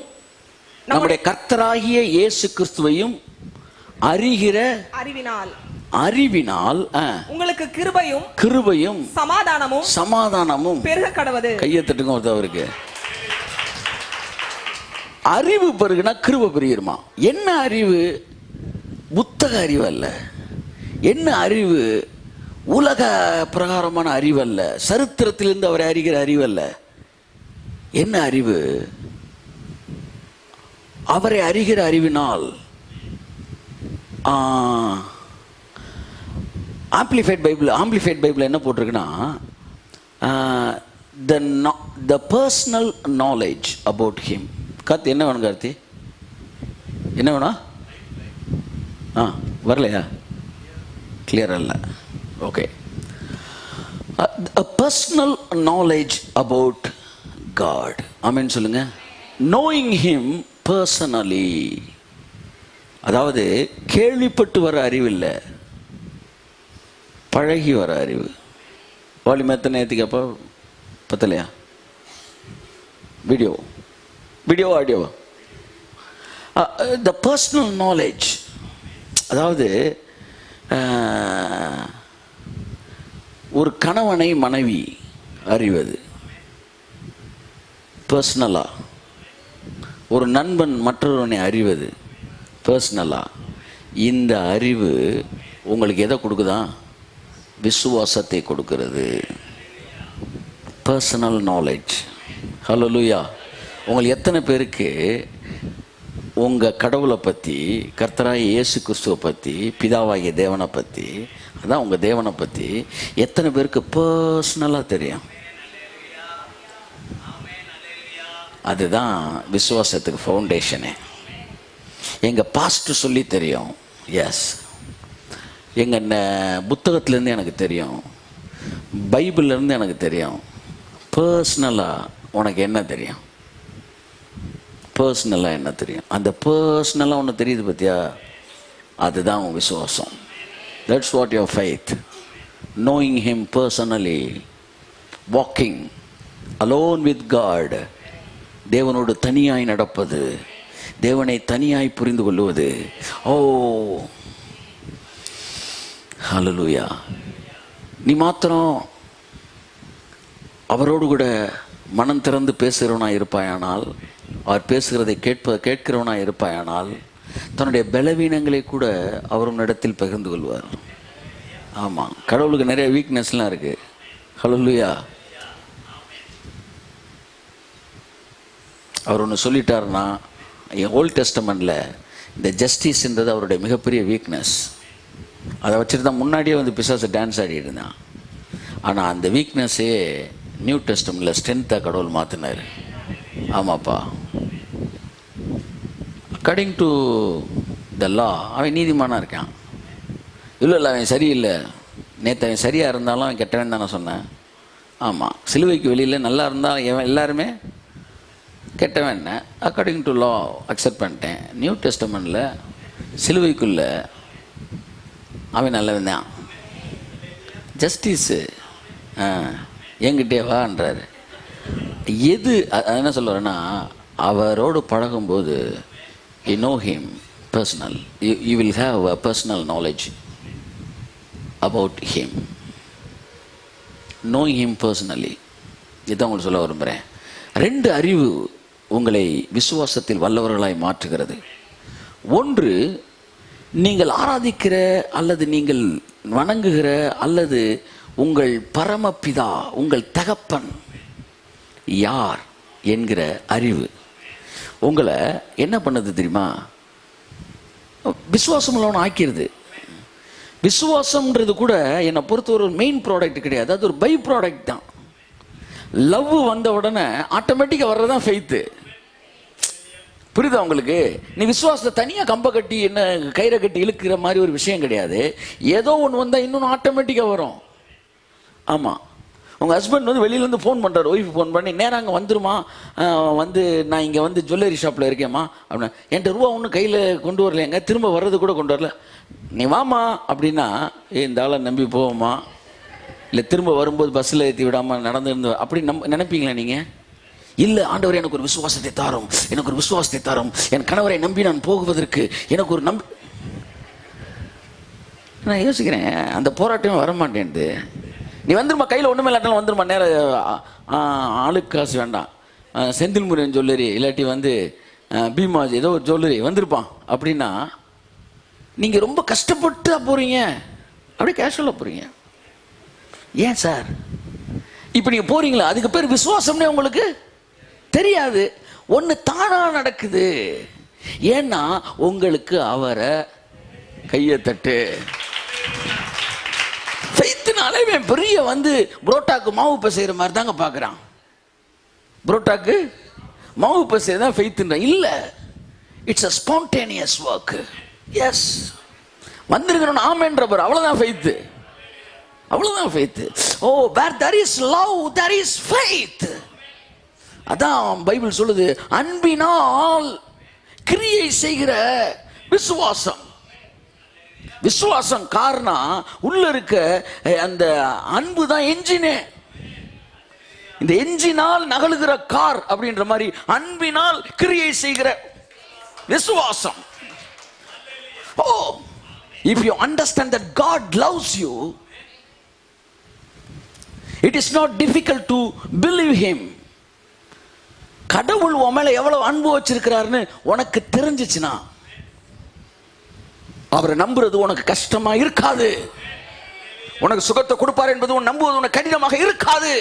நம்முடைய கர்த்தராகிய இயேசு கிறிஸ்துவையும் அறிகிற அறிவினால் உங்களுக்கு கிருபையும் சமாதானமும் பெருக கடவது. கையை தட்டுங்க ஒருத்தவருக்கு. அறிவு பெருகுனா கிருபை பெருகிருமா? என்ன அறிவு? புத்தக அறிவு அல்ல. என்ன அறிவு? உலக பிரகாரமான அறிவு அல்ல. சரித்திரத்திலிருந்து அவரை அறிகிற அறிவு அல்ல. என்ன அறிவு? அவரை அறிகிற அறிவினால் ஆம்பிளிஃபைட் பைபிள் என்ன போட்டிருக்குன்னா, the personal knowledge about him. Karthi என்ன வேணும்? கார்த்தி என்ன வேணும்? வரலையா? கிளியர் அல்ல. Okay. A personal knowledge about God. ஆமென் சொல்லுங்க. Knowing him personally. அதாவது கேள்விப்பட்டு வர அறிவு இல்லை, பழகி வர அறிவு. வால்யூம் எத்தனை நேற்றுக்கப்போ பத்தலையா? Video audio. The personal knowledge, அதாவது ஒரு கணவனை மனைவி அறிவது பர்சனலா, ஒரு நண்பன் மற்றொருவனை அறிவது பர்சனலா. இந்த அறிவு உங்களுக்கு எதை கொடுக்குதா? விசுவாசத்தை கொடுக்கிறது. Personal knowledge. ஹல்லேலூயா. உங்களுக்கு எத்தனை பேருக்கு உங்கள் கடவுளை பற்றி, கர்த்தராகிய இயேசு கிறிஸ்துவை பற்றி, பிதாவாகிய தேவனை பற்றி, அதான் உங்கள் தேவனை பற்றி எத்தனை பேருக்கு பர்சனலாக தெரியும்? அதுதான் விசுவாசத்துக்கு ஃபவுண்டேஷனே. எங்கள் பாஸ்டர் சொல்லி தெரியும், எஸ். எங்கள் புத்தகத்துலேருந்து எனக்கு தெரியும், பைபிள்லேருந்து எனக்கு தெரியும். பர்சனலாக உனக்கு என்ன தெரியும்? பர்சனலாக என்ன தெரியும்? அந்த பர்சனலாக ஒன்று தெரியுது பார்த்தியா, அதுதான் உன் விசுவாசம். That's what your faith. Knowing him personally, walking alone with God. தேவனோடு தனியாய் நடப்பது, தேவனை தனியாய் புரிந்து கொள்வது. ஓ ஹல்லேலூயா. நீ மாத்திரம் அவரோடு கூட மனம் திறந்து பேசுகிறவனாக இருப்பாயானால், அவர் பேசுகிறதை கேட்கிறவனாக இருப்பாயானால், தன்னுடைய பலவீனங்களை கூட அவர் உன்னிடத்தில் பகிர்ந்து கொள்வார். ஆமாம், கடவுளுக்கு நிறைய வீக்னஸ்லாம் இருக்குது. ஹல்லேலூயா. அவர் ஒன்று சொல்லிட்டாருன்னா, என் ஓல்ட் டெஸ்டமெண்ட்டில் இந்த ஜஸ்டிஸ்ன்றது அவருடைய மிகப்பெரிய வீக்னஸ். அதை வச்சுட்டு தான் முன்னாடியே வந்து பிசாசு டான்ஸ் ஆடிட்டு இருந்தான். ஆனால் அந்த வீக்னஸ்ஸே நியூ டெஸ்டமெண்ட்டில் ஸ்ட்ரென்த்தாக கடவுள் மாற்றினார். ஆமாப்பா. அக்கார்டிங் டு த லா அவன் நீதிமானாக இருக்கான். இல்லை அவன் சரியில்லை, நேற்று அவன் சரியாக இருந்தாலும் அவன் கெட்டவன் தானே சொன்னேன். ஆமாம், சிலுவைக்கு வெளியில் நல்லா இருந்தால் எல்லாருமே கெட்டவன் என்ன? அக்கார்டிங் டு லா அக்செப்ட் பண்ணிட்டேன். நியூ டெஸ்டமெண்ட்டில் சிலுவைக்குள்ள அவன் நல்லவன் தான். ஜஸ்டிஸு என்கிட்டே வான்றாரு. எது என்ன சொல்கிறேன்னா, அவரோடு பழகும்போது you know him personal, you will have a personal knowledge about him. Knowing him personally. இதுதான் உங்களுக்கு சொல்ல விரும்புகிறேன். 2 அறிவு உங்களை விசுவாசத்தில் வல்லவர்களாய் மாற்றுகிறது. ஒன்று, நீங்கள் ஆராதிக்கிற அல்லது நீங்கள் வணங்குகிற அல்லது உங்கள் பரமபிதா, உங்கள் தகப்பன் யார் என்கிற அறிவு உங்களை என்ன பண்ணுது தெரியுமா? விசுவாசம் உள்ளவன் ஆக்கிறது. விசுவாசம்ன்றது கூட என்னை பொறுத்த ஒரு மெயின் ப்ராடக்ட் கிடையாது, அது ஒரு பை ப்ராடக்ட் தான். லவ் வந்த உடனே ஆட்டோமேட்டிக்காக வர்றதான் ஃபெய்த்து. புரியுதா உங்களுக்கு? நீ விசுவாசத்தை தனியாக கம்ப கட்டி என்ன கயிறை கட்டி இழுக்கிற மாதிரி ஒரு விஷயம் கிடையாது. ஏதோ ஒன்று வந்தால் இன்னொன்று ஆட்டோமேட்டிக்காக வரும். ஆமாம், உங்கள் ஹஸ்பண்ட் வந்து வெளியிலேருந்து ஃபோன் பண்ணுறாரு, ஒய்ஃப் ஃபோன் பண்ணி, நேராக அங்கே வந்துருமா, வந்து நான் இங்கே வந்து ஜுவல்லரி ஷாப்பில் இருக்கேம்மா அப்படின்னா, என்கிட்ட ரூபா ஒன்றும் கையில் கொண்டு வரலைங்க, திரும்ப வர்றது கூட கொண்டு வரல, நீ வாமா அப்படின்னா, இந்த ஆளை நம்பி போவோமா? இல்லை திரும்ப வரும்போது பஸ்ஸில் ஏற்றி விடாமல் நடந்துருந்து அப்படி நினைப்பீங்களா நீங்கள்? இல்லை, ஆண்டவர் எனக்கு ஒரு விசுவாசத்தை தாரும், எனக்கு ஒரு விசுவாசத்தை தாரும், என் கணவரை நம்பி நான் போகுவதற்கு எனக்கு ஒரு நான் யோசிக்கிறேன், அந்த போராட்டமே வரமாட்டேன்து. நீ வந்துருமா, கையில் ஒன்றுமே இல்லாட்டாலும் வந்துருமா, நேரம் ஆளுக்கு காசு வேண்டாம், செந்தில் முருகன் ஜுவல்லரி இல்லாட்டி வந்து பீமா ஏதோ ஒரு ஜுவல்லரி வந்திருப்பான் அப்படின்னா, நீங்கள் ரொம்ப கஷ்டப்பட்டு போகிறீங்க, அப்படியே கேஷுவலாக போகிறீங்க. ஏன் சார் இப்போ நீங்கள் போகிறீங்களா? அதுக்கு பேர் விசுவாசம்னே உங்களுக்கு தெரியாது. ஒன்று தானாக நடக்குது. ஏன்னா உங்களுக்கு அவரை கையை தட்டு. அதனால இவன் பெரிய வந்து புரோட்டாக்கு மாவு பிசைகிற மாதிரி தாங்க பார்க்குறான். புரோட்டாக்கு மாவு பிசைறது தான் ஃபெய்த்ன்ற இல்ல. It's a spontaneous work. Yes, வந்திருக்கிறோம் ஆமென்றவர், அவ்வளவுதான் ஃபெய்த், அவ்வளவுதான் faith. Oh, where there is love there is faith. அதான் பைபிள் சொல்லுது, அன்பினால் கிரியை செய்கிற விசுவாசம். விசுவாசம் காரணம் உள்ள இருக்க அந்த அன்பு தான் என்ஜினே. இந்த என்ஜினால் நகழுகிற கார் அப்படின்ற மாதிரி அன்பினால் கிரியை செய்கிற விசுவாசம். ஓ, if you understand that God loves you, it is not difficult to believe him. கடவுள் உன் மேல எவ்வளவு அன்பு வச்சிருக்கிறாருன்னு உனக்கு தெரிஞ்சிச்சுன்னா அவரை நம்புறது உனக்கு கஷ்டமா இருக்காது. உனக்கு சுகத்தை கொடுப்பார் என்பது உன் நம்புவது உனக்கு கடினமாக இருக்காது.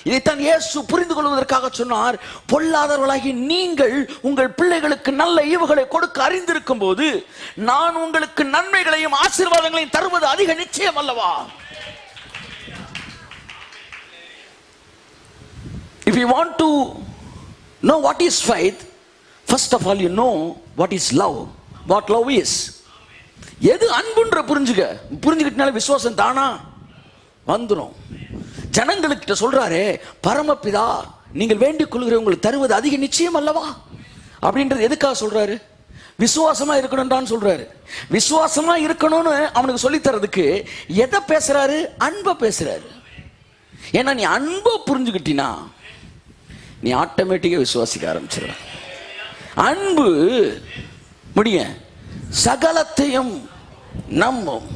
இதைத்தான் இயேசு புரிந்து கொள்வதற்காக சொன்னார், பொல்லாதவர்களாகி நீங்கள் உங்கள் பிள்ளைகளுக்கு நல்ல ஈவுகளை கொடுக்க அறிந்திருக்கும் போது நான் உங்களுக்கு நன்மைகளையும் ஆசீர்வாதங்களையும் தருவது அதிக நிச்சயம் அல்லவா? If you want to know what is faith, first of all you know what is love, what love is. எது அன்புன்ற புரிஞ்சுக்கிட்டனால விசுவாசம் தானா வந்துடும். ஜனங்களுக்கு சொல்றாரு, பரமபிதா நீங்கள் வேண்டிக் கொள்கிற உங்களுக்கு தருவது அதிக நிச்சயம் அல்லவா அப்படின்றது எதுக்காக சொல்றாரு? விசுவாசமா இருக்கணும்னு சொல்றாரு. விசுவாசமா இருக்கணும்னு அவனுக்கு சொல்லி தரதுக்கு எதை பேசுறாரு? அன்பை பேசுறாரு. ஏன்னா நீ அன்பை புரிஞ்சுக்கிட்டினா நீ ஆட்டோமேட்டிக்கா விசுவாசிக்க ஆரம்பிச்சிருவ. அன்பு முடிய சகலத்தையும் நம்பும்.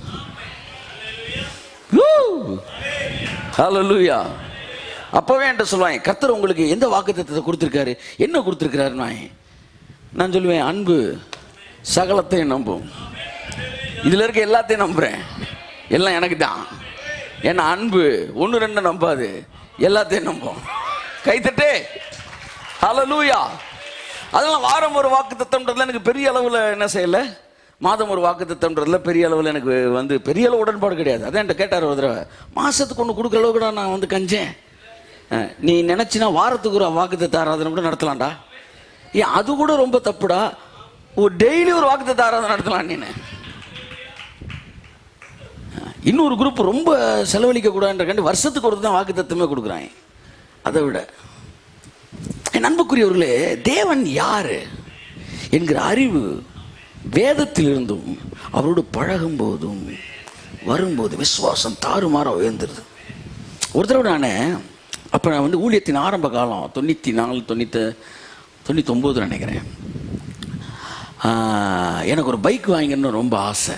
ஹல்லேலூயா. அப்பவே என்கிட்ட சொல்லுவாங்க, கர்த்தர் உங்களுக்கு எந்த வாக்குத்தத்தத்தை கொடுத்திருக்காரு, என்ன கொடுத்திருக்கிறாருன்னு. நான் சொல்லுவேன், அன்பு சகலத்தையும் நம்பும். இதுல இருக்க எல்லாத்தையும் நம்புறேன், எல்லாம் எனக்கு தான். ஏன்னா அன்பு ஒன்று ரெண்டு நம்பாது, எல்லாத்தையும் நம்பும். கைத்தட்டே ஹல்லேலூயா. அதெல்லாம் வாரம் ஒரு வாக்குத்தத்தம்ன்றதுல எனக்கு பெரிய அளவில் என்ன செய்யலை, மாதம் ஒரு வாக்குத்தத்தம்ன்றதுல பெரிய அளவில் எனக்கு வந்து பெரிய அளவு உடன்பாடு கிடையாது. அதான் என்கிட்ட கேட்டார் ஒரு தடவை, மாதத்துக்கு ஒன்று கொடுக்குற அளவுக்கு நான் வந்து கஞ்சேன். நீ நினச்சினா வாரத்துக்கு ஒரு வாக்குத்தத்த ஆராதனை கூட நடத்தலாம்டா. ஏன் அது கூட ரொம்ப தப்புடா. ஒரு டெய்லி ஒரு வாக்குத்தத்த ஆராதனை நடத்தலாம். நீ இன்னொரு குரூப் ரொம்ப செலவழிக்க கூடாதுன்ற வருஷத்துக்கு ஒரு தான் வாக்குத்தத்தமே கொடுக்குறாங்க. அதை விட என் அன்புக்குரியவர்களே, தேவன் யாரு என்கிற அறிவு வேதத்திலிருந்தும் அவரோடு பழகும் போதும் வரும்போது விசுவாசம் தாறுமாற உயர்ந்துருது. ஒரு தடவை நான் வந்து ஊழியத்தின் ஆரம்ப காலம் 94 99 நினைக்கிறேன். எனக்கு ஒரு பைக் வாங்கிக்கணும்னு ரொம்ப ஆசை.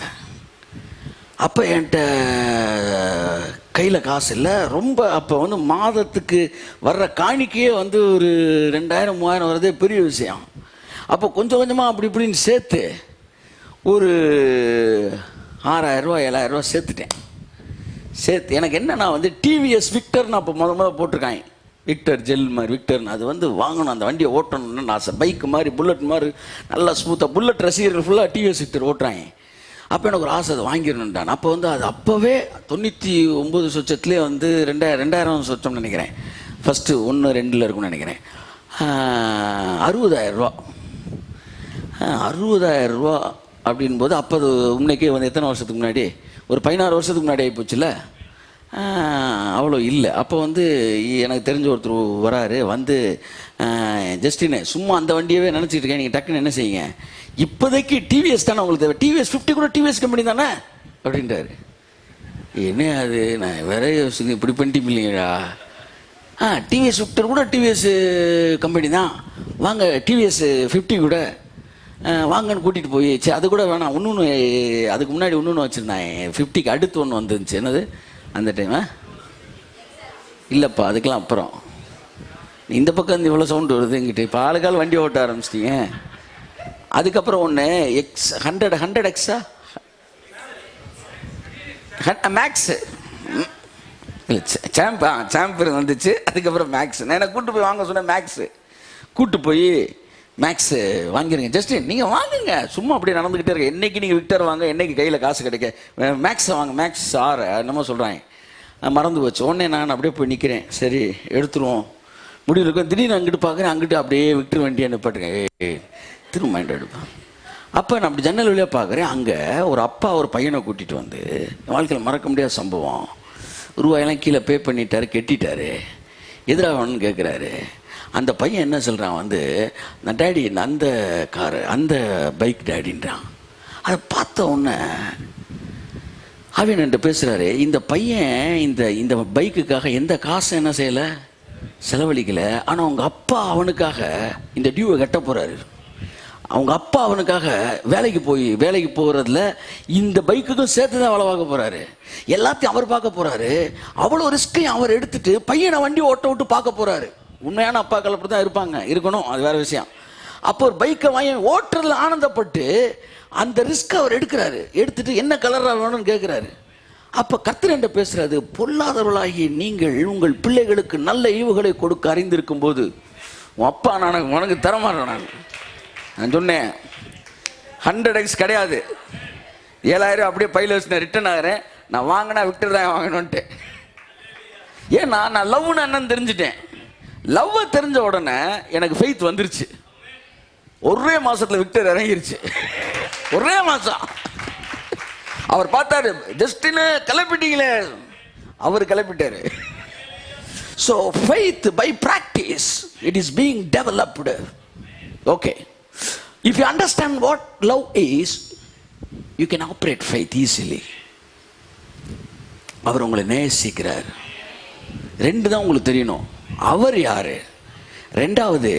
அப்போ என்கிட்ட கையில் காசு இல்லை ரொம்ப. அப்போ வந்து மாதத்துக்கு வர்ற காணிக்கையே வந்து ஒரு 2000 3000 வர்றதே பெரிய விஷயம். அப்போ கொஞ்சம் கொஞ்சமாக அப்படி இப்படின்னு சேர்த்து ஒரு 6000 ரூபா 7000 ரூபா சேர்த்து எனக்கு என்னன்னா வந்து டிவிஎஸ் விக்டர்னு அப்போ முத போட்டிருக்காங்க. விக்டர் ஜெல் மாதிரி விக்டர்னு அது வந்து வாங்கணும், அந்த வண்டியை ஓட்டணும்னு ஆசை. பைக்கு மாதிரி புல்லட் மாதிரி நல்லா ஸ்மூத்தாக, புல்லட் ரசிகர்கள் ஃபுல்லாக டிவிஎஸ் விக்டர் ஓட்டுறாங்க. அப்போ எனக்கு ஒரு ஆசை, அதை வாங்கிடணுன்டான். அப்போ வந்து அது அப்போவே 99 சொச்சத்துலேயே வந்து 2000 சொச்சம்னு நினைக்கிறேன். ஃபஸ்ட்டு 1 2 இருக்கும்னு நினைக்கிறேன். 60,000 ரூபா 60,000 ரூபா அப்படின் போது அப்போ அது முன்னைக்கே வந்து எத்தனை வருஷத்துக்கு முன்னாடி, ஒரு 16 வருஷத்துக்கு முன்னாடி ஆகிப்போச்சுல. அவ்வளோ இல்லை. அப்போ வந்து எனக்கு தெரிஞ்ச ஒருத்தர் வராரு, வந்து ஜஸ்டின்னு சும்மா அந்த வண்டியவே நினச்சிட்டு இருக்கேன், நீங்கள் டக்குன்னு என்ன செய்யுங்க, இப்போதைக்கு டிவிஎஸ் தானே உங்களுக்கு தேவை, டிவிஎஸ் 50 கூட டிவிஎஸ் கம்பெனி தானே அப்படின்றாரு. என்ன அது, நான் வேற யோசிச்சு இப்படி பண்ணிட்டு இல்லைங்கடா. டிவிஎஸ் விக்டர் கூட டிவிஎஸ் கம்பெனி தான், வாங்க டிவிஎஸ் 50 கூட வாங்கன்னு கூட்டிகிட்டு போய், சரி அது கூட வேணாம், இன்னொன்று அதுக்கு முன்னாடி இன்னொன்று வச்சுருந்தேன் 50க்கு அடுத்து ஒன்று வந்துருந்துச்சு. என்னது அந்த டைம் இல்லைப்பா, அதுக்கெல்லாம் அப்புறம் இந்த பக்கம் இந்த இவ்வளோ சவுண்டு வருது எங்கிட்ட. இப்போ ஆளுக்கால் வண்டி ஓட்ட ஆரம்பிச்சிட்டிங்க. அதுக்கப்புறம் ஒன்று எக்ஸ் 100 எக்ஸா மேக்ஸு இல்லை சாம்பர் வந்துச்சு. அதுக்கப்புறம் மேக்ஸ் நான் கூப்பிட்டு போய் வாங்க சொன்னேன். மேக்ஸு கூப்பிட்டு போய் மேக்ஸு வாங்கிருங்க. ஜஸ்டின் நீங்கள் வாங்குங்க, சும்மா அப்படியே நடந்துக்கிட்டே இருக்க. என்னைக்கு நீங்கள் விக்டர் வாங்க, என்னைக்கு கையில் காசு கிடைக்க மேக்ஸை வாங்க. மேக்ஸ் 6 என்னமோ சொல்கிறாங்க, மறந்து போச்சு. உடனே நான் அப்படியே போய் நிற்கிறேன். சரி எடுத்துருவோம் முடிவில் இருக்கும். திடீர்னு அங்கிட்டு பார்க்குறேன், அங்கிட்டு அப்படியே விக்டர் வண்டியை நிப்பாட்டுங்க, திரும்ப மைண்ட் எடுப்பேன். அப்போ நான் அப்படி ஜன்னல் வழியாக பார்க்குறேன், அங்கே ஒரு அப்பா ஒரு பையனை கூட்டிகிட்டு வந்து, வாழ்க்கையில் மறக்க முடியாத சம்பவம், ரூபாயெல்லாம் கீழே பே பண்ணிட்டாரு, கெட்டிட்டாரு. எதிராக வேணும்னு கேட்குறாரு. அந்த பையன் என்ன சொல்கிறான் வந்து, நான் டேடி அந்த காரு அந்த பைக் டேடின்றான். அதை பார்த்த உடனே அவன் என்கிட்ட பேசுகிறாரு, இந்த பையன் இந்த பைக்குக்காக எந்த காசும் என்ன செய்யலை, செலவழிக்கலை. ஆனால் அவங்க அப்பா அவனுக்காக இந்த டியூவை கட்ட போகிறாரு. அவங்க அப்பா அவனுக்காக வேலைக்கு போகிறதுல இந்த பைக்குக்கும் சேர்த்து தான் வேலை பார்க்க போகிறாரு. எல்லாத்தையும் அவர் பார்க்க போகிறாரு. அவ்வளோ ரிஸ்கையும் அவர் எடுத்துட்டு பையனை வண்டி ஓட்ட விட்டு பார்க்க போகிறாரு. உண்மையான அப்பாக்கள் அப்படி தான் இருப்பாங்க, இருக்கணும், அது வேற விஷயம். அப்போ ஒரு பைக்கை வாங்கி ஓட்டுறதுல ஆனந்தப்பட்டு அந்த ரிஸ்க் அவர் எடுத்துட்டு என்ன கலராக வேணும்னு கேட்குறாரு. அப்போ கர்த்தர் என்ற பேசுறாரு, பொல்லாதவர்களாகி நீங்கள் உங்கள் பிள்ளைகளுக்கு நல்ல ஈவுகளை கொடுக்க அறிந்திருக்கும் போது உன் அப்பா உனக்கு தரமாட்டேன். நான் சொன்னேன் 100x கிடையாது, 7000 அப்படியே பையில வச்சு நான் ரிட்டர்ன் ஆகிறேன். நான் வாங்கினா விக்டர் தான் வாங்கணும்ன்ட்டு. ஏன்னா நான் லவ்னு என்னன்னு தெரிஞ்சுட்டேன். லவ்வை தெரிஞ்ச உடனே எனக்கு ஃபெய்த் வந்துருச்சு. ஒரே மாசத்துல விக்டர் இறங்கிருச்சு. ஒரே மாசம் அவர் பார்த்தாரு, ஜஸ்டின்னு கிளப்பிட்டீங்களே, அவர் கிளப்பிட்டாரு. So faith by practice, it is being developed. Okay, if you understand what love is, you can operate faith easily. அவர் உங்களை நேசிக்கிறார். 2 தான் உங்களுக்கு தெரியணும், அவர் யாரு, 2வது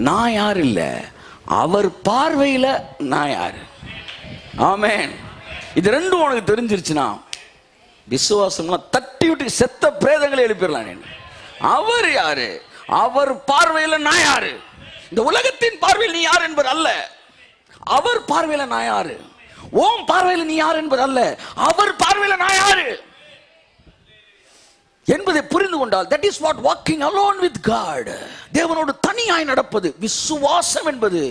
நான் யார் இல்லை, அவர் பார்வையில் நான் யாரு. ஆமென். இது 2 உனக்கு தெரிஞ்சிருச்சுன்னா விசுவாசம்லாம் தட்டி விட்டு செத்த பிரேதங்களை எழுப்பிடலாம். அவர் யாரு, அவர் பார்வையில் நான் யாரு. இந்த உலகத்தின் பார்வையில் நீ யார் என்பது அல்ல, அவர் பார்வையில் நான் யாரு. ஓம் பார்வையில் நீ யார் என்பது அல்ல, அவர் பார்வையில் நான் யாரு என்பதை புரிந்து கொண்டால், that is what walking alone with God, தேவனோடு தனியாய் நடப்பது விசுவாசம் என்பது.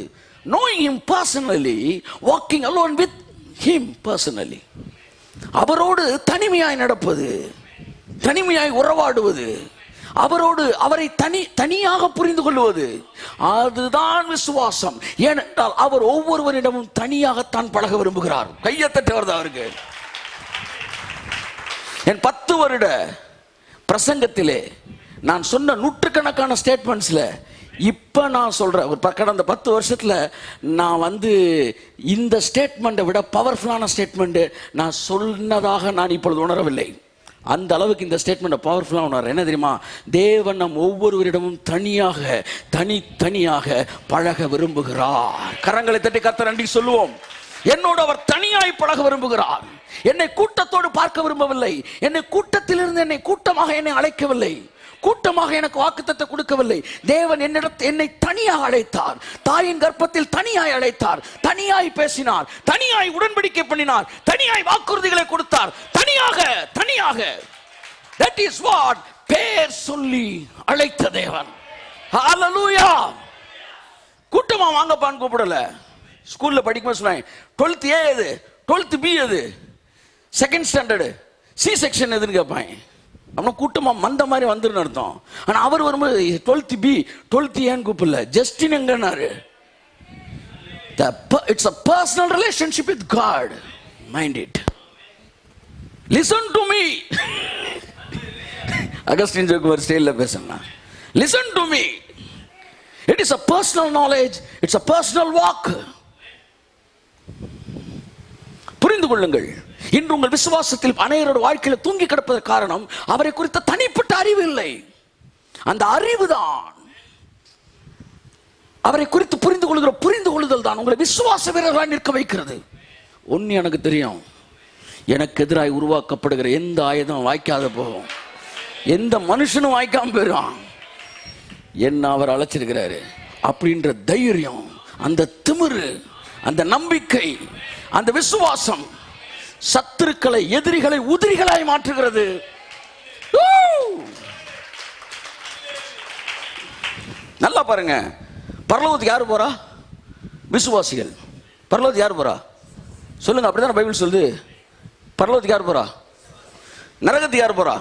knowing him personally, walking alone with him personally, அவரோடு தனிமையாய் நடப்பது, தனிமையாய் உறவாடுவது, அவரை தனியாக புரிந்து கொள்வது, அதுதான் விசுவாசம். ஏனென்றால் அவர் ஒவ்வொருவரிடமும் தனியாகத்தான் பழக விரும்புகிறார். கையை தட்ட வருது அவருக்கு. என் 10 வருட பிரசங்கத்திலே நான் சொன்ன நூற்றுக்கணக்கான ஸ்டேட்மெண்ட்ஸ்ல இப்ப நான் சொல்றேன், கடந்த 10 வருஷத்துல நான் வந்து இந்த ஸ்டேட்மெண்ட்டை விட பவர்ஃபுல்லான ஸ்டேட்மெண்ட் நான் சொன்னதாக நான் இப்பொழுது உணரவில்லை. அந்த அளவுக்கு இந்த ஸ்டேட்மெண்ட் பவர்ஃபுல்லாக உணர்றேன். என்ன தெரியுமா, தேவன் நம் ஒவ்வொருவரிடமும் தனியாக பழக விரும்புகிறார். கரங்களை தட்டி கர்த்தர் நன்றி சொல்லுவோம். என்னோடு அவர் தனியாய் பழக விரும்புகிறார். என்னை கூட்டத்தோடு பார்க்க விரும்பவில்லை. என்னை கூட்டத்திலிருந்து என்னை கூட்டமாக என்னை அழைக்கவில்லை, கூட்டமாக எனக்கு வாக்குத்தத்தை கொடுக்கவில்லை. தேவன் என்னை தனியாக அழைத்தார். தாயின் கர்ப்பத்தில் தனியாய் அழைத்தார், தனியாய் பேசினார், தனியாய் உடன்படிக்கை பண்ணினார், தனியாய் வாக்குறுதிகளை கொடுத்தார், தனியாக. That is what பேர் சொல்லி அழைத்த தேவன். ஹalleluya. கூட்டமா வாங்கப்பான்னு கூப்பிடல. ஸ்கூல்ல படிக்கும்போது சொன்னாங்க 12th A எது, 12th B எது, 2nd standard C section எதுன்னு கேட்பாங்க. அவனை கூட்டமா மந்த மாதிரி வந்துருன்னு அர்த்தம். ஆனா அவர் வரும்போது 12th B 12th ஏன்னு கூப்பிடல, Justin எங்கன்னாரு. It's a personal relationship with God. Mind it. Listen to me. Augustine ஜோக்குவர் ஸ்டைல்ல பேசணும். Listen to me. It is a personal knowledge. It's a personal walk. புரிந்து கொள்ளுங்கள். இன்று உங்கள் விசுவாசத்தில் அநேகரோட வாழ்க்கையில தூங்கி கிடப்பதற்கு காரணம் அவரை குறித்த தனிப்பட்ட அறிவு இல்லை. அந்த அறிவுதான் அவரை குறித்து புரிந்து கொள்ளுதல் தான் உங்களை விசுவாச வீரர்களாக நிற்க வைக்கிறது. ஒன்னு எனக்கு தெரியும், எனக்கு எதிராக உருவாக்கப்படுகிற எந்த ஆயுதம் வாய்க்காத போகும், எந்த மனுஷனும் வாய்க்காம போயிடும். என்ன அவர் அழைச்சிருக்கிறாரு அப்படின்ற தைரியம், அந்த திமிரு, அந்த நம்பிக்கை, அந்த விசுவாசம் சத்துருக்களை, எதிரிகளை உதிரிகளாய் மாற்றுகிறது. நல்லா பாருங்க, பரலோகத்துக்கு யார் போறா? விசுவாசிகள். பரலோகத்துக்கு யார் போறா சொல்லுங்க? அப்படிதான் பைபிள் சொல்லுது. பரலோகத்துக்கு யார் போறா? நரகத்துக்கு யார் போறா?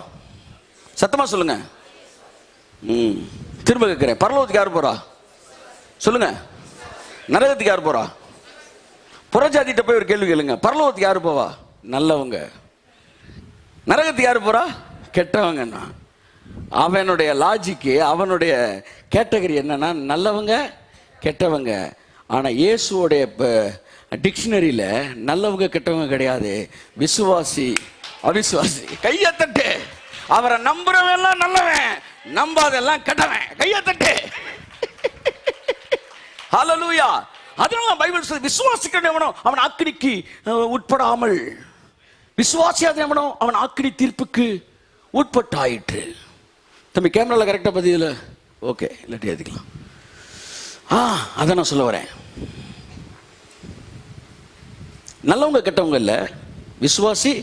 சத்தமா சொல்லுங்க. திரும்ப கேட்கிறேன், பரலோகத்துக்கு யார் போறா சொல்லுங்க? நரகத்துக்கு யார் போறா? புறஜாதிட்ட போய் ஒரு கேள்வி கேளுங்க. பரலோகத்துக்கு யார் போவா? நல்லவங்க. நரகத்துக்கு யார் போறா? கெட்டவங்கன்னா. அவனுடைய லாஜிக்கு, அவனுடைய கேட்டகரி என்னன்னா நல்லவங்க கெட்டவங்க. ஆனா இயேசுவோடைய டிக்ஷனரியில நல்லவங்க கெட்டவங்க கிடையாது, விசுவாசி அவிசுவாசி. கையை தட்டு. அவரை நம்புறவன் எல்லாம் நல்லவன், நம்பாதெல்லாம் கெட்டவன். கையை தட்டு. ஹல்லேலூயா. அதனால பைபிள் சொல்லுது, விசுவாசிக்கிறவனோ அவன் அக்கினிக்கு உட்படாமல், விசுவாசியாதவனோ அவன் அக்கினி தீர்ப்புக்கு உட்பட்டாயிற்று. தம்பி கேமரால கரெக்டா பதியல? ஓகே, இல்லாட்டி எழுதிக்கலாம். அதை நான் சொல்ல வரேன். நல்லவங்க கெட்டவங்க இல்ல, விசுவாசி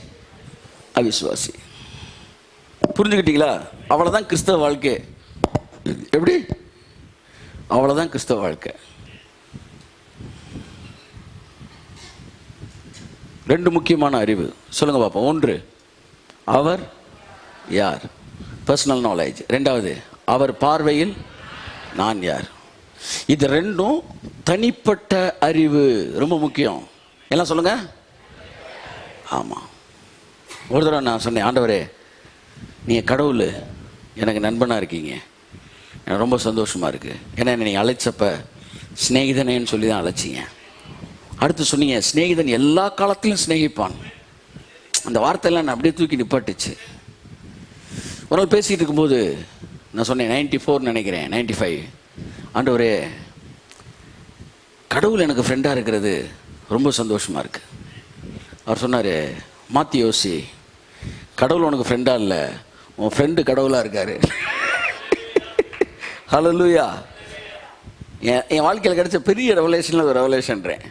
அவிசுவாசி. புரிஞ்சுக்கிட்டீங்களா? அவ்வளவுதான் கிறிஸ்தவ வாழ்க்கை. எப்படி? அவ்வளவுதான் கிறிஸ்தவ வாழ்க்கை. ரெண்டு முக்கியமான அறிவு சொல்லுங்க பாப்போம். ஒன்று, அவர் யார், பர்சனல் நாலேஜ். ரெண்டாவது, அவர் பார்வையில் நான் யார். இது ரெண்டும் தனிப்பட்ட அறிவு, ரொம்ப முக்கியம். எல்லாம் சொல்லுங்க. ஆமா. ஒரு தடவை நான் சொன்னேன், ஆண்டவரே நீங்க கடவுள் எனக்கு நண்பனா இருக்கீங்க, எனக்கு ரொம்ப சந்தோஷமா இருக்கு. ஏன்னா நீங்க அழைச்சப்ப சிநேகிதனேன்னு சொல்லி தான் அழைச்சிங்க. அடுத்து சொன்னீங்க சிநேகிதன் எல்லா காலத்திலும் சிநேகிப்பான். அந்த வார்த்தையெல்லாம் நான் அப்படியே தூக்கி நிப்பாட்டுச்சு. ஒரு நாள் பேசிட்டு இருக்கும்போது நான் சொன்னேன், 94 நினைக்கிறேன், 95, ஆண்டவரே கடவுள் எனக்கு ஃப்ரெண்டா இருக்கிறது ரொம்ப சந்தோஷமா இருக்கு. அவர் சொன்னாரு, மாத்தி யோசி, கடவுள் உனக்கு ஃப்ரெண்டா இல்லை, உன் ஃப்ரெண்டு கடவுளா இருக்காரு. ஹல்லேலூயா. என் வாழ்க்கையில் கிடைச்ச பெரிய ரெவலேஷன்ல ஒரு ரெவலேஷன்றேன்.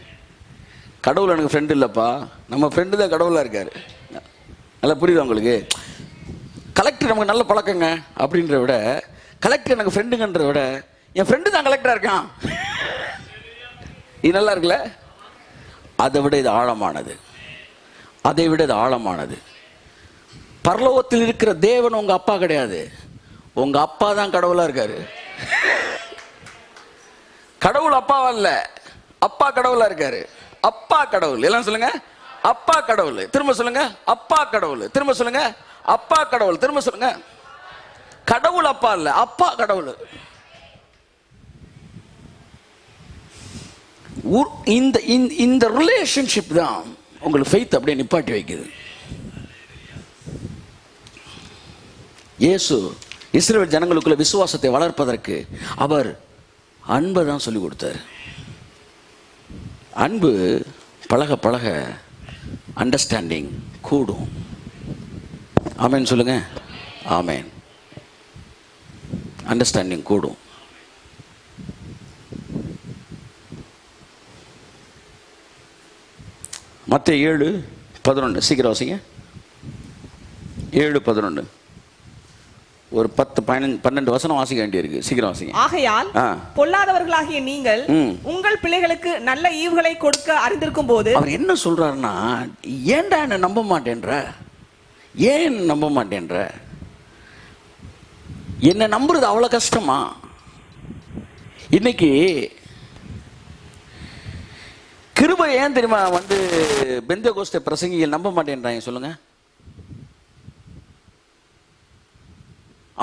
கடவுள் எனக்கு ஃப்ரெண்டு இல்லைப்பா, நம்ம ஃப்ரெண்டு தான் கடவுளாக இருக்காரு. நல்லா புரியுது உங்களுக்கு? கலெக்டர் நமக்கு நல்ல பழக்கங்க அப்படின்ற விட, கலெக்டர் எனக்கு ஃப்ரெண்டுங்கன்ற விட, என் ஃப்ரெண்டு தான் கலெக்டராக இருக்கான். இது நல்லா இருக்குல்ல? அதை விட இது ஆழமானது, அதை விட இது ஆழமானது. பரலோகத்தில் இருக்கிற தேவன் உங்க அப்பா கிடையாது, உங்க அப்பா தான் கடவுளாக இருக்காரு. கடவுள் அப்பாவா இல்ல, அப்பா கடவுளாக இருக்காரு. அப்பா கடவுள். எல்லாம் சொல்லுங்க, அப்பா கடவுள். திரும்ப சொல்லுங்க, அப்பா கடவுள். திரும்ப சொல்லுங்க, அப்பா கடவுள். திரும்ப சொல்லுங்க, கடவுள் அப்பா இல்ல, அப்பா கடவுள். இந்த ரிலேஷன்ஷிப் தான் உங்களுக்கு ஃபெய்த் அப்படியே நிப்பாட்டி வைக்குது. இயேசு இஸ்ரவேல் ஜனங்களுக்குள்ள விசுவாசத்தை வளர்ப்பதற்கு அவர் அன்பை தான் சொல்லி கொடுத்தார். அன்பு பழக பழக அண்டர்ஸ்டாண்டிங் கூடும். ஆமேன் சொல்லுங்க. ஆமேன். அண்டர்ஸ்டாண்டிங் கூடும். மத்தேயு 7:11 சீக்கிரம் வாசிங்க. 7:11 ஒரு 10-12 வசனம் வாசிக்க வேண்டியிருக்கு. சீக்கிரம் வாசிங்க. ஆகையால் பொல்லாதவர்களாகிய நீங்கள் உங்கள் பிள்ளைகளுக்கு நல்ல ஈவுகளை கொடுக்க அறிந்திருக்கும் போது. அவர் என்ன சொல்றாருன்னா, ஏன்டா என்ன நம்ப மாட்டேன்ற, ஏன் நம்ப மாட்டேன்ற, என்ன நம்புறது அவ்வளவு கஷ்டமா? இன்னைக்கு கிருபை ஏன் தெரியுமா வந்து பெந்தேகோஸ்தே பிரசங்கிகள் நம்ப மாட்டேன்றாங்க சொல்லுங்க?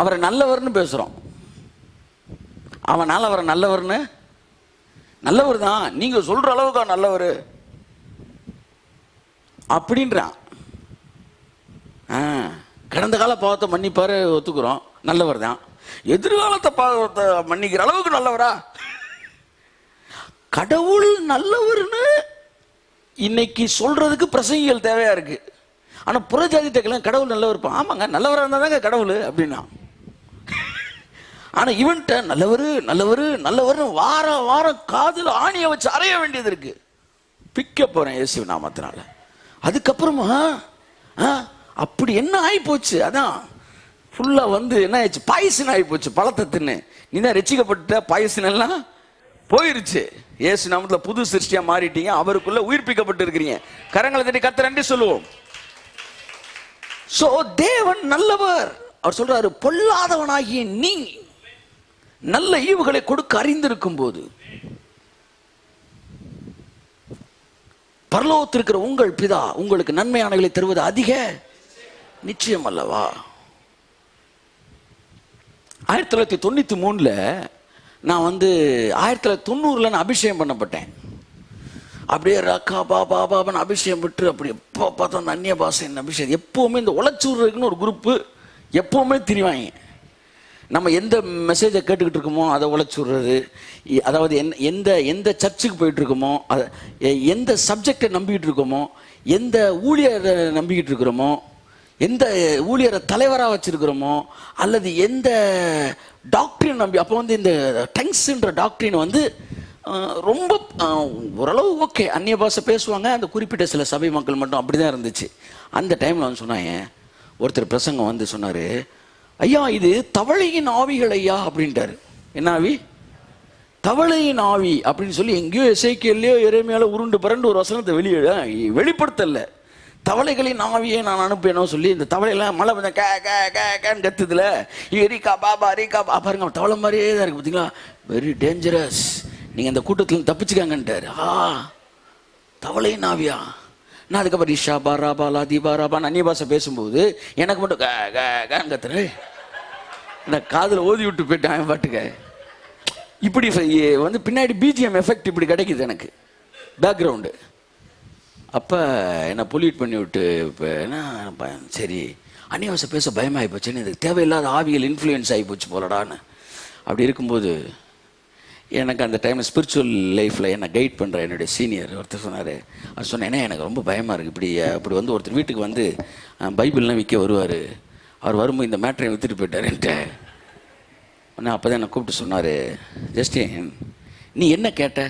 அவரை நல்லவர்னு பேசுறோம், அவனால அவரை நல்லவர்னு, நல்லவர் தான் நீங்க சொல்ற அளவுக்கு நல்லவர் அப்படின்றான். கடந்த கால பாவத்தை மன்னிப்பாரு, ஒத்துக்கிறோம், நல்லவர் தான். எதிர்காலத்தை பாவத்தை மன்னிக்கிற அளவுக்கு நல்லவரா? கடவுள் நல்லவர்னு இன்னைக்கு சொல்றதுக்கு பிரசங்கிகள் தேவையா இருக்கு. ஆனா புறஜாதிகளுக்கு கடவுள் நல்லவர், ஆமாங்க நல்லவரா இருந்தா தாங்க கடவுள் அப்படின்னா. ஆனா இவன்ட்ட நல்லவரு நல்லவரு நல்லவர்னு வாரம் வாரம் காதுல ஆணியை வச்சு அறைய வேண்டியது இருக்கு. பிக்க போறேன் இயேசு நாமத்தினால. அதுக்கப்புறமா அப்படி என்ன ஆகி போச்சு, அதான் ஃபுல்லா வந்து என்ன ஆயிடுச்சு, பாயசன் ஆகி போச்சு. பழத்தை தின்னு நீ தான் ரசிக்கப்பட்ட பாயசன் எல்லாம் போயிருச்சு. இயேசு நாமத்துல புது சிருஷ்டியா மாறிட்டீங்க, அவருக்குள்ள உயிர்ப்பிக்கப்பட்டு இருக்கிறீங்க. கரங்களை தட்டி கர்த்தர் நன்றி சொல்லுவோம். சோ தேவன் நல்லவர். அவர் சொல்றாரு, பொல்லாதவனாகிய நீ நல்ல ஈவுகளை கொடுக்க அறிந்திருக்கும் போது பரலோகத்தில் இருக்கிற உங்கள் பிதா உங்களுக்கு நன்மையானவைகளை தருவது அதிக நிச்சயம் அல்லவா? 1993 நான் 1990 நான் அபிஷேகம் பண்ணப்பட்டேன். அப்படியே ரக்கா பாபா பாபான்னு அபிஷேகம் விட்டு அப்படி எப்போ பார்த்தா அந்த அந்நிய பாஷை அபிஷேகம். எப்போவுமே இந்த உளச்சூர்றதுக்குன்னு ஒரு குரூப்பு எப்போவுமே திரிவாங்க. நம்ம எந்த மெசேஜை கேட்டுக்கிட்டு இருக்கோமோ அதை உளச்சுடுறது, அதாவது எந்த எந்த சர்ச்சுக்கு போயிட்டு இருக்கோமோ, அதை எந்த சப்ஜெக்டை நம்பிக்கிட்டு இருக்கோமோ, எந்த ஊழியரை நம்பிக்கிட்டு இருக்கிறோமோ, எந்த ஊழியரை தலைவராக வச்சிருக்கிறோமோ, அல்லது எந்த டாக்டரின் நம்பி. அப்போ இந்த டங்ஸ்ன்ற டாக்டரின் ரொம்ப ஓரளவு ஓகே, அந்நிய பாஷை பேசுவாங்க. அந்த குறிப்பிட்ட சில சபை மக்கள் மட்டும் அப்படி தான் இருந்துச்சு. அந்த டைமில் சொன்னாங்க, ஒருத்தர் பிரசங்கம் சொன்னார், ஐயா இது தவளையின் ஆவிகள் ஐயா அப்படின்ட்டாரு. என்ன ஆவி? தவளையின் ஆவி அப்படின்னு சொல்லி எங்கேயோ எசேக்கியேலையோ எரேமியால உருண்டு பரண்டு ஒரு வசனத்தை வெளிப்படுத்தல. தவளைகளின் ஆவியை நான் அனுப்பினோ சொல்லி இந்த தவளையெல்லாம் மழை கொஞ்சம் கேன்னு கத்துதுல, எரிக்கா பாபா ரீக்கா பாருங்க, தவளை மாதிரியே தான் இருக்கு பார்த்தீங்களா, வெரி டேஞ்சரஸ், நீங்கள் அந்த கூட்டத்தில் தப்பிச்சுக்காங்கன்ட்டாரு. தவளையின் ஆவியா? நான் அதுக்கப்புறம் ரிஷா பாரா பாலா தீபா ராபான்னு அந்நிய பாஷை பேசும்போது எனக்கு மட்டும் கத்துறேன், நான் காதில் ஓதி விட்டு போயிட்டேன் பாட்டுக்க. இப்படி பின்னாடி பிஜிஎம் எஃபெக்ட் இப்படி கிடைக்குது எனக்கு பேக்ரவுண்டு. அப்போ என்னை பொல்யூட் பண்ணி விட்டு இப்போ என்ன சரி அந்நிய பாஷை பேச பயமாகி போச்சுன்னு, இதுக்கு தேவையில்லாத ஆவியல் இன்ஃப்ளூயன்ஸ் ஆகி போச்சு போலடான்னு. அப்படி இருக்கும்போது எனக்கு அந்த டைமில் ஸ்பிரிச்சுவல் லைஃப்பில் என்னை கைட் பண்ணுற என்னுடைய சீனியர் ஒருத்தர் சொன்னார். அவர் சொன்னேன்னா எனக்கு ரொம்ப பயமாக இருக்குது, இப்படி ஒருத்தர் வீட்டுக்கு பைபிள்லாம் விற்க வருவார், அவர் வரும்போது இந்த மேட்ரை விற்றுட்டு போயிட்டாருன்ட்டு. நான் அப்போ தான் என்னை கூப்பிட்டு சொன்னார், ஜஸ்டின் நீ என்ன கேட்ட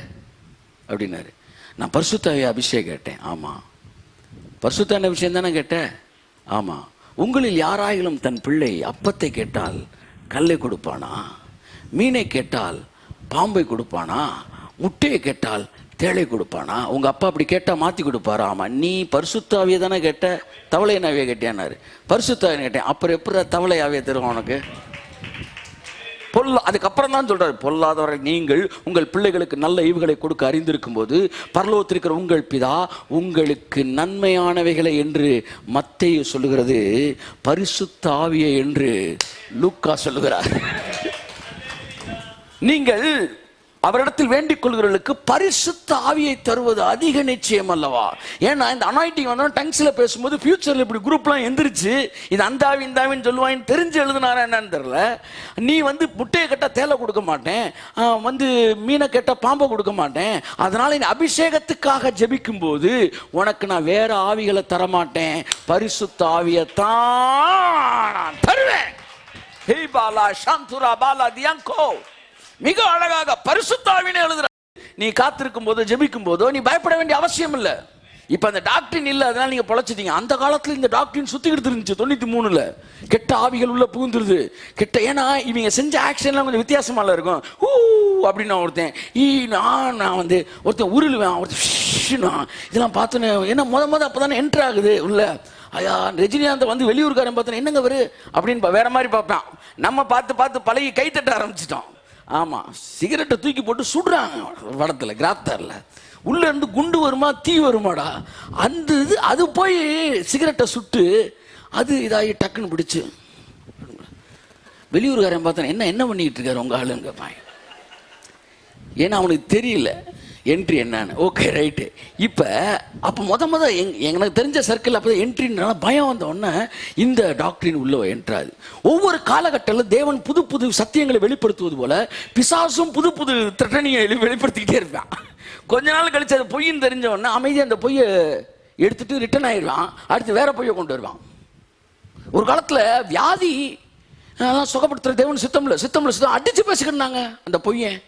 அப்படின்னாரு. நான் பரிசுத்தாவிய அபிஷேகம் கேட்டேன். ஆமாம். பரிசுத்தான விஷயம் தானே கேட்டேன்? ஆமாம். உங்களில் யாராயிலும் தன் பிள்ளை அப்பத்தை கேட்டால் கல்லை கொடுப்பானா? மீனை கேட்டால் பாம்பை கொடுப்பானா? முட்டையை கேட்டால் தேளை கொடுப்பானா? உங்க அப்பா அப்படி கேட்டா மாத்தி கொடுப்பாரா? ஆமா. நீ பரிசுத்தாவிய தானே கேட்ட, தவளை நாவிய கேட்டியானாரு. பரிசுத்தாவிய கேட்டேன். அப்புறம் எப்படி தவளை ஆவிய தருவோம் உனக்கு? அதுக்கப்புறம் தான் சொல்றாரு, பொல்லாதவர்கள் நீங்கள் உங்கள் பிள்ளைகளுக்கு நல்ல ஈவுகளை கொடுக்க அறிந்திருக்கும் போது பரலோகத்தில் இருக்கிற உங்கள் பிதா உங்களுக்கு நன்மையானவைகளை என்று மத்தேயு சொல்லுகிறது, பரிசுத்த ஆவியை என்று லூக்கா சொல்லுகிறார். நீங்கள் அவரிடத்தில் வேண்டிக் கொள்கிறவர்களுக்கு பரிசுத்த ஆவியை தருவது அதிக நிச்சயம் அல்லவா? ஏன்னா இந்த அனாயிட்டிங் டங்ஸ்ல பேசும்போது ஃபியூச்சர்ல இப்படி குரூப்லாம் எந்திரிச்சு இது அந்த ஆவி இந்த ஆவின்னு சொல்லுவாங்க, தெரிஞ்சு எழுதுனாரா என்னன்னு தெரியல. நீ முட்டையை கேட்டா தேலை கொடுக்க மாட்டேன், மீனை கேட்டா பாம்பை கொடுக்க மாட்டேன், அதனால இந்த அபிஷேகத்துக்காக ஜெபிக்கும் போது உனக்கு நான் வேற ஆவிகளை தரமாட்டேன், பரிசுத்த ஆவியத்தான் தருவேன். ஹே பாலா சாந்துரா பாலா தியாங்கோ, மிக அழகாக பரிசுத்த ஆவினே எழுதுற. நீ காத்திருக்கும் போதோ ஜெபிக்கும் போதோ நீ பயப்பட வேண்டிய அவசியம் இல்லை. இப்ப அந்த டாக்டரின் இல்ல, அதனால நீங்க பொழைச்சிட்டீங்க. அந்த காலத்துல இந்த டாக்டரின் சுத்திக்கிட்டு இருந்துச்சு. 93 கெட்ட ஆவிகள் உள்ள புகுந்துருது. கெட்ட, ஏன்னா இவங்க செஞ்ச ஆக்ஷன்லாம் கொஞ்சம் வித்தியாசமால இருக்கும். அப்படின்னு ஒருத்தன் நான் ஒருத்தன் உருளுவேன், ஒருத்தன் இதெல்லாம் பார்த்தோன்னே என்ன முத அப்பதானே என்ட்ரு ஆகுது உள்ள. ஐயா ரஜினிகாந்த் வெளியூர்காரன் பார்த்தோன்னா என்னங்க வரு அப்படின்னு வேற மாதிரி பார்ப்பேன். நம்ம பார்த்து பழகி கை தட்ட ஆரம்பிச்சிட்டோம். ஆமா, சிகரெட்டை தூக்கி போட்டு சுடுறாங்க படத்துல, கிராப்தார்ல. உள்ள இருந்து குண்டு வருமா தீ வருமாடா, அந்த இது அது போய் சிகரெட்டை சுட்டு அது இதாகி டக்குன்னு பிடிச்சு வெளியூர்காரன் பார்த்தா என்ன பண்ணிக்கிட்டு இருக்காரு உங்க ஆளுன்னு கேட்பாங்க. ஏன்னா அவனுக்கு தெரியல என்ட்ரி என்னன்னு. Okay right. இப்போ அப்போ எனக்கு தெரிஞ்ச சர்க்கிள் அப்போ என்ட்ரினால பயம் வந்த உடனே இந்த டாக்டரின் உள்ள என்ட்ராது. ஒவ்வொரு காலகட்டத்தில் தேவன் புது புது சத்தியங்களை வெளிப்படுத்துவது போல பிசாசும் புது புது திட்டணியை வெளிப்படுத்திக்கிட்டே இருப்பான். கொஞ்ச நாள் கழிச்சு அது பொய்ன்னு தெரிஞ்ச உடனே அமைதியாக அந்த பொய்யை எடுத்துட்டு ரிட்டர்ன் ஆயிடுவான், அடுத்து வேற பொய்யை கொண்டு வருவான். ஒரு காலத்தில் வியாதி சுகப்படுத்துற தேவன் சித்தம்ல அடிச்சு பேசிக்கிட்டாங்க அந்த பொய்யன்.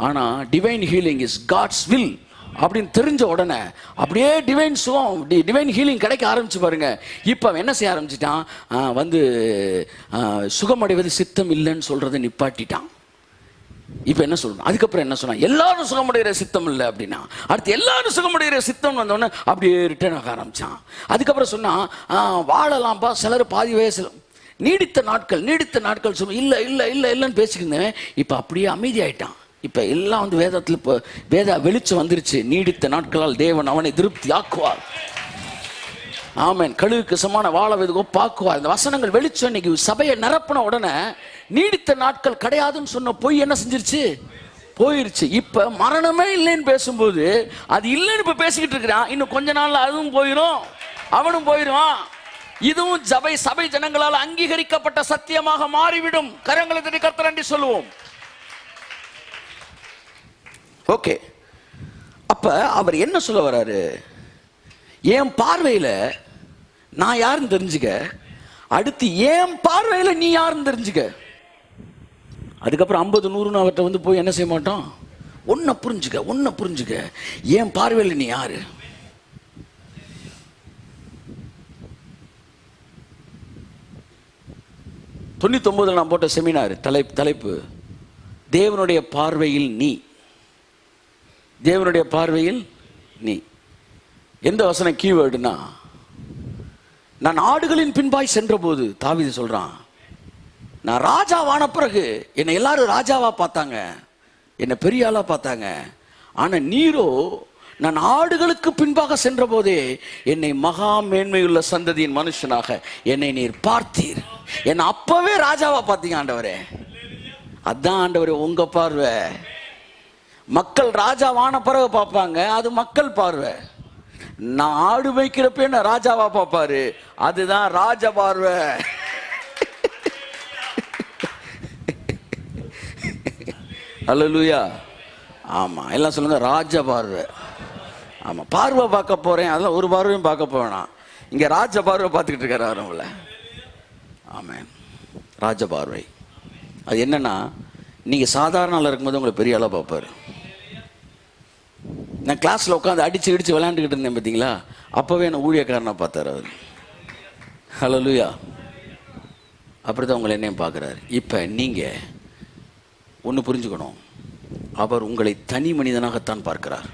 ஆனா divine healing is God's will அப்படின்னு தெரிஞ்ச உடனே அப்படியே டிவைன் சுகம், டிவைன் ஹீலிங் கிடைக்க ஆரம்பிச்சு பாருங்க. இப்போ என்ன செய்ய ஆரம்பிச்சிட்டான், சுகமடைவது சித்தம் இல்லைன்னு சொல்றதை நிப்பாட்டிட்டான். இப்ப என்ன சொல்லணும்? அதுக்கப்புறம் என்ன சொன்னா, எல்லாரும் சுகமடைகிற சித்தம் இல்லை அப்படின்னா, அடுத்து எல்லாரும் சுகமடைகிற சித்தம் வந்தோடனே அப்படியே ரிட்டர்ன் ஆக ஆரம்பிச்சான். அதுக்கப்புறம் சொன்னா வாழலாம்ப்பா, சிலர் பாதி வயசுல நீடித்த நாட்கள் சொல்ல இல்ல இல்ல இல்ல இல்லன்னு பேசிக்கிருந்தேன். இப்ப அப்படியே அமைதி ஆயிட்டான். இப்ப எல்லாம் வந்து வேதத்துல வேத வெளிச்சம் வந்துருச்சு. நீடித்த நாட்களால் தேவன் அவனை திருப்தி ஆக்குவார். ஆமென். கழுகுக்கு சமான வாழ வெதுகோ பாக்குவார். இந்த வசனங்கள் வெளிச்சம் இன்னைக்கு சபையை நிரப்பின உடனே நீடித்த நாட்கள் கிடையாதுன்னு சொன்ன பொய் என்ன செஞ்சிருச்சு? போயிருச்சு. இப்ப மரணமே இல்லைன்னு பேசும்போது அது இல்லைன்னு இப்ப பேசிக்கிட்டு இருக்கிறான். இன்னும் கொஞ்ச நாள்ல அதுவும் போயிடும், அவனும் போயிடுவான். இதுவும் சபை ஜனங்களால் அங்கீகரிக்கப்பட்ட சத்தியமாக மாறிவிடும். கரங்களை தட்டி கர்த்தர் நன்றி சொல்லுவோம். ஓகே, அப்ப அவர் என்ன சொல்ல வர்றாரு? என் பார்வையில நான் யாருன்னு தெரிஞ்சுக்க, அடுத்து என் பார்வையில நீ யாருன்னு தெரிஞ்சுக்க. அதுக்கப்புறம் 50 100 அவர்கிட்ட வந்து போய் என்ன செய்ய மாட்டோம்? ஒன்ன புரிஞ்சுக்க. என் பார்வையில நீ யாரு? தொண்ணூத்தி நான் போட்ட செமினார் தலைப்பு தேவனுடைய பார்வையில் நீ. தேவனுடைய பார்வையில் நீ. எந்த வசனம் கீவேர்டுனா, நான் ஆடுகளின் பின்பாய் சென்ற போது தாவீது சொல்றான், நான் ராஜாவான பிறகு என்னை எல்லாரும் ராஜாவா பார்த்தாங்க, என்னை பெரிய ஆளா பார்த்தாங்க. ஆனா நீரோ நான் ஆடுகளுக்கு பின்பாக சென்ற போதே என்னை மகா மேன்மையுள்ள சந்ததியின் மனுஷனாக என்னை நீர் பார்த்தீர். என்னை அப்பவே ராஜாவா பார்த்தீங்க ஆண்டவரே. அதான் ஆண்டவரே உங்க பார்வை. மக்கள் ராஜாவான பிறகு பார்ப்பாங்க, அது மக்கள் பார்வை. நான் ஆடு வைக்கிறப்ப என்ன ராஜாவா பார்ப்பாரு, அதுதான் ராஜ பார்வை. அல்லேலூயா. ஆமா, எல்லாம் சொல்லுங்க ராஜ பார்வை. ஆமா, பார்வை பார்க்க போறேன், அதெல்லாம் ஒரு பார்வையும் பார்க்க போவேணாம். இங்க ராஜ பார்வை பார்த்துக்கிட்டு இருக்காரு அவங்கள. ஆமென். ராஜ பார்வை அது என்னன்னா, நீங்க சாதாரண ஆளா இருக்கும்போது உங்களை பெரிய ஆளா பார்ப்பாரு. நான் கிளாஸ்ல உட்காந்து அடிச்சு விளையாண்டுக்கிட்டு இருந்தேன் பார்த்தீங்களா, அப்பவே என்ன ஊழியக்காரனா பார்த்தாரு அவர். ஹல்லேலூயா. அப்படிதான் உங்களை என்னையும் பார்க்குறாரு. இப்போ நீங்க ஒன்று புரிஞ்சுக்கணும், அவர் உங்களை தனி மனிதனாகத்தான் பார்க்கிறார்.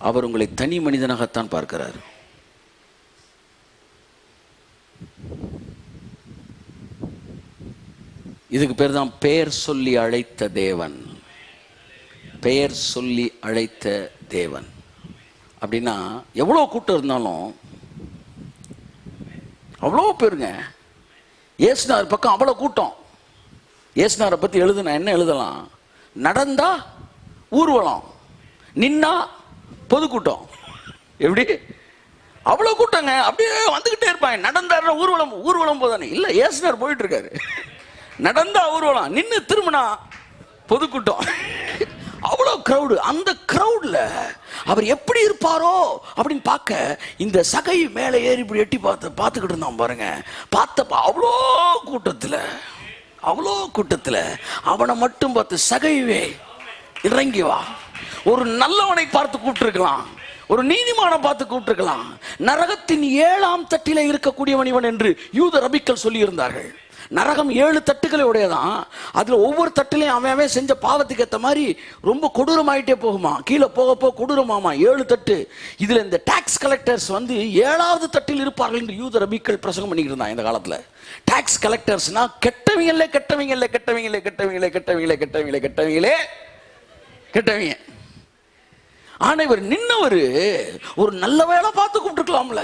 அவர் உங்களை தனி மனிதனாகத்தான் பார்க்கிறார். இதுக்கு பேர் தான் பெயர் சொல்லி அழைத்த தேவன். பெயர் சொல்லி அழைத்த தேவன் அப்படின்னா, எவ்வளோ கூட்டம் இருந்தாலும் அவ்வளோ பேருங்க. ஏசுனார் பக்கம் அவ்வளோ கூட்டம். ஏசுனாரை பற்றி எழுதுனா என்ன எழுதலாம்? நடந்தா ஊர்வலம், நின்னா பொதுக்கூட்டம். எப்படி? அவ்வளோ கூட்டங்க. அப்படியே வந்துகிட்டே இருப்பாங்க. நடந்தார் ஊர்வலம் போதானே இல்லை, ஏசுனார் போயிட்டு இருக்காரு. நடந்தா ஊர்வலம், நின்று திரும்பினா பொதுக்கூட்டம். அவ்வளோ கிரௌடு. அந்த கிரௌட்ல அவர் எப்படி இருப்பாரோ அப்படின்னு பார்க்க இந்த சகை மேலே ஏறி இப்படி எட்டி பார்த்துக்கிட்டு இருந்தான் பாருங்க. பார்த்தப்ப அவ்வளோ கூட்டத்தில் அவனை மட்டும் பார்த்து, சகைவே இறங்கி வா. ஒரு நல்லவனை பார்த்து கூப்பிட்டுருக்கலாம், ஒரு நீதிமானை பார்த்து கூப்பிட்டுருக்கலாம். நரகத்தின் 7ஆம் தட்டிலே இருக்கக்கூடியவன் இவன் என்று யூத ரபிக்கள் சொல்லி இருந்தார்கள். நரகம் 7 தட்டுகளை உடையதான். அதுல ஒவ்வொரு தட்டிலையும் அவன் செஞ்ச பாவத்துக்கு ஏற்ற மாதிரி ரொம்ப கொடூரமாயிட்டே போகுமா, கீழே போக கொடூரமாமா. 7 தட்டு. இதுல இந்த டாக்ஸ் கலெக்டர்ஸ் வந்து 7ஆவது தட்டில் இருப்பார்கள் என்று யூத ரபிக்கள் பிரசங்கம் பண்ணிக்கிட்டு இருந்தான் இந்த காலத்துல. டாக்ஸ் கலெக்டர்ஸ்னா கெட்டவங்க. ஆனா இவர் நின்னவர் ஒரு நல்ல வேலை பார்த்து கூப்பிட்டுருக்கலாம்ல.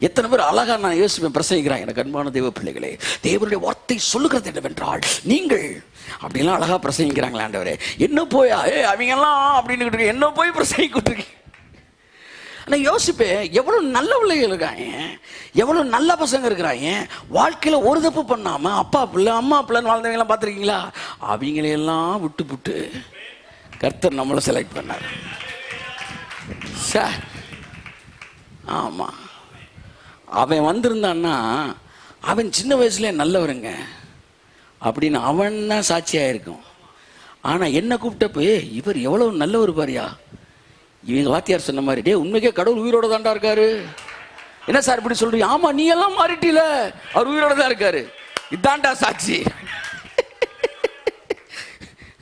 எத்தனை பேர் அழகா நான் யோசிப்பேன் பிரசங்கிக்கிறாங்க. எனக்கு அன்பான தேவ பிள்ளைகளே, தேவனுடைய வார்த்தை சொல்லுகிறது என்னவென்றால் நீங்கள் அப்படிலாம் அழகா பிரசங்கிக்கிறாங்களே ஆண்டவரே, என்ன போய் அவங்க எல்லாம் அப்படின்னு என்ன போய் பிரசங்கிக்கிட்டு. நான் யோசிப்பேன், எவ்வளவு நல்ல பிள்ளைகள் இருக்காங்க, எவ்வளவு நல்ல பசங்க இருக்கிறாங்க, வாழ்க்கையில ஒரு தப்பு பண்ணாம அப்பா பிள்ளை அம்மா பிள்ளைன்னு வாழ்ந்தவங்க எல்லாம் பார்த்துருக்கீங்களா? அவங்களையெல்லாம் விட்டு கர்த்தர் நம்மளை செலக்ட் பண்ணார். சார் ஆமா, அவன் வந்திருந்தான்னா அவன் சின்ன வயசுல நல்லவருங்க அப்படின்னு அவன் தான் சாட்சியாக இருக்கும். ஆனால் என்ன கூப்பிட்டப்ப இவர் எவ்வளவு நல்லவர் பாரியா. இவங்க வாத்தியார் சொன்ன மாதிரி, டே உண்மைக்கே கடவுள் உயிரோட தாண்டா இருக்காரு. என்ன சார் இப்படி சொல்றீங்க? ஆமா, நீ எல்லாம் மாறிட்டீல, அவர் உயிரோட தான் இருக்காரு. இதாண்டா சாட்சி.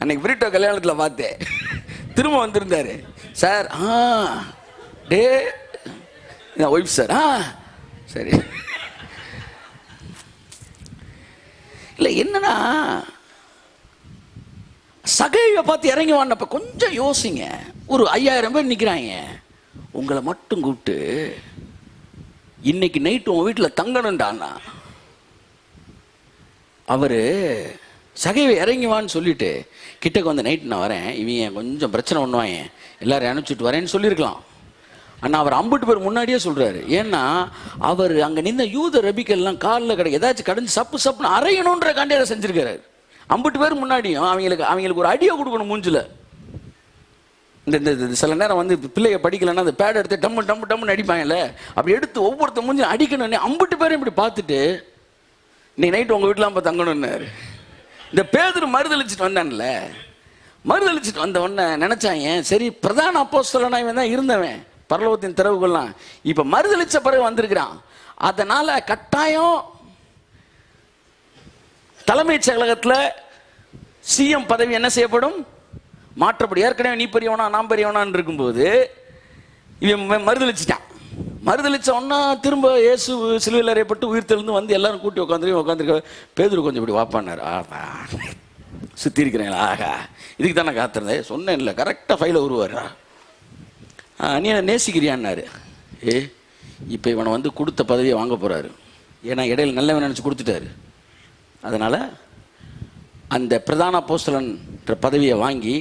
அன்னைக்கு பிரிட்டோ கல்யாணத்தில் பார்த்தேன். திரும்ப வந்திருந்தாரு. சார் டே ஒய்ஃப் சார் சரி. இல்லை என்னன்னா சகையை பார்த்து இறங்கி வானப்ப கொஞ்சம் யோசிங்க. ஒரு 5000 பேர் நிற்கிறாங்க, உங்களை மட்டும் கூப்பிட்டு இன்னைக்கு நைட்டு உன் வீட்டில் தங்கணும்டான்னா அவர் சகைவை இறங்கிவான்னு சொல்லிட்டு கிட்டக்கு வந்து நைட்டு நான் வரேன், இவங்க கொஞ்சம் பிரச்சனை பண்ணுவாங்க, எல்லாரும் அனுப்பிச்சிட்டு வரேன்னு சொல்லியிருக்கலாம். ஆனால் அவர் 50 பேர் முன்னாடியே சொல்கிறாரு. ஏன்னா அவர் அங்கே நின்ற யூத ரபிக்கெல்லாம் காலில் கிடைக்க ஏதாச்சும் கடைஞ்சி சப்பு சப்புன்னு அரையணுன்ற காண்டி அதை செஞ்சுருக்காரு. 50 பேர் முன்னாடியும் அவங்களுக்கு ஒரு அடியை கொடுக்கணும் மூஞ்சில். இந்த சில நேரம் வந்து பிள்ளைய படிக்கலைன்னா அந்த பேட் எடுத்து டம்முன்னு அடிப்பாங்கல்ல, அப்படி எடுத்து ஒவ்வொருத்த மூஞ்சி அடிக்கணும்னு 50 பேரும் இப்படி பார்த்துட்டு இன்னைக்கு நைட்டு உங்கள் வீட்டில் நம்ம தங்கணும்னாரு. இந்த பேதுரு மறுதளிச்சுட்டு வந்தான்ல, மறுதளிச்சுட்டு வந்த உடனே நினைச்சாங்க சரி பிரதான அப்போஸ்தலனா இவன் தான் இருந்தவன், பரலோகத்தின் திறவுகள்லாம் இப்ப மறுதளிச்ச பிறகு வந்திருக்கிறான். அதனால கட்டாயம் தலைமைச் செயலகத்தில் சிஎம் பதவி என்ன செய்யப்படும், மாற்றப்படும். ஏற்கனவே நீ பெரியவனா நான் பெரியவனான்னு இருக்கும்போது இவன் மறுதளிச்சிட்டான். மறுதளிச்ச உடனே திரும்ப இயேசு சிலுவையில் அறையப்பட்டு உயிர் தெழுந்து வந்து எல்லாரும் கூட்டி உட்காந்துருக்க. பேதுரு கொஞ்சம் இப்படி வாப்பானார். சுற்றி இருக்கிறீங்களா? ஆகா, இதுக்கு தானே காத்திருந்தேன், சொன்னேன் இல்லை, கரெக்டாக ஃபைலை உருவாரா, நீ என்ன நேசிக்கிறியான்னாரு. இப்போ இவனை வந்து கொடுத்த பதவியை வாங்க போகிறாரு. ஏன்னா இடையில நல்லவன் நினச்சி கொடுத்துட்டாரு. அதனால் அந்த பிரதான அப்போஸ்தலன்ற பதவியை வாங்கி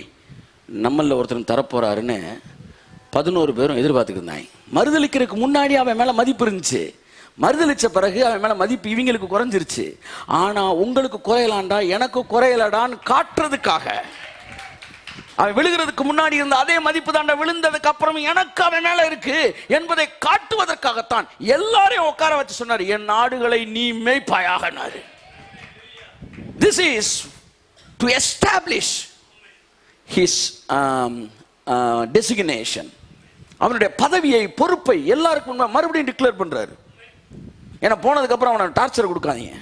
நம்மளில் ஒருத்தர் தரப்போகிறாருன்னு 11 பேரும் எதிர்பார்த்துக்கிட்டு இருந்தாங்க. மறுதளிக்கிறதுக்கு முன்னாடி அவன் மேலே மதிப்பு இருந்துச்சு, மறுதளிச்ச பிறகு அவன் மேலே மதிப்பு இவங்களுக்கு குறைஞ்சிருச்சு. ஆனால் உங்களுக்கு குறையலாண்டா எனக்கு குறையலடான்னு காட்டுறதுக்காக அவன் விழுகிறதுக்கு முன்னாடி இருந்த அதே மதிப்பு தாண்டா விழுந்ததுக்கு அப்புறம் எனக்கு அவன் மேல இருக்கு என்பதை காட்டுவதற்காகத்தான் எல்லாரையும் உட்கார வச்சு சொன்னார், என் நாடுகளை நீ மேய்ப்பாயாகனாரு. This is to establish his designation. அவனுடைய பதவியை பொறுப்பை எல்லாருக்கும் மறுபடியும் டிக்ளேர் பண்றாரு. ஏன்னா போனதுக்கு அப்புறம் அவனை டார்ச்சர் கொடுக்காதீங்க.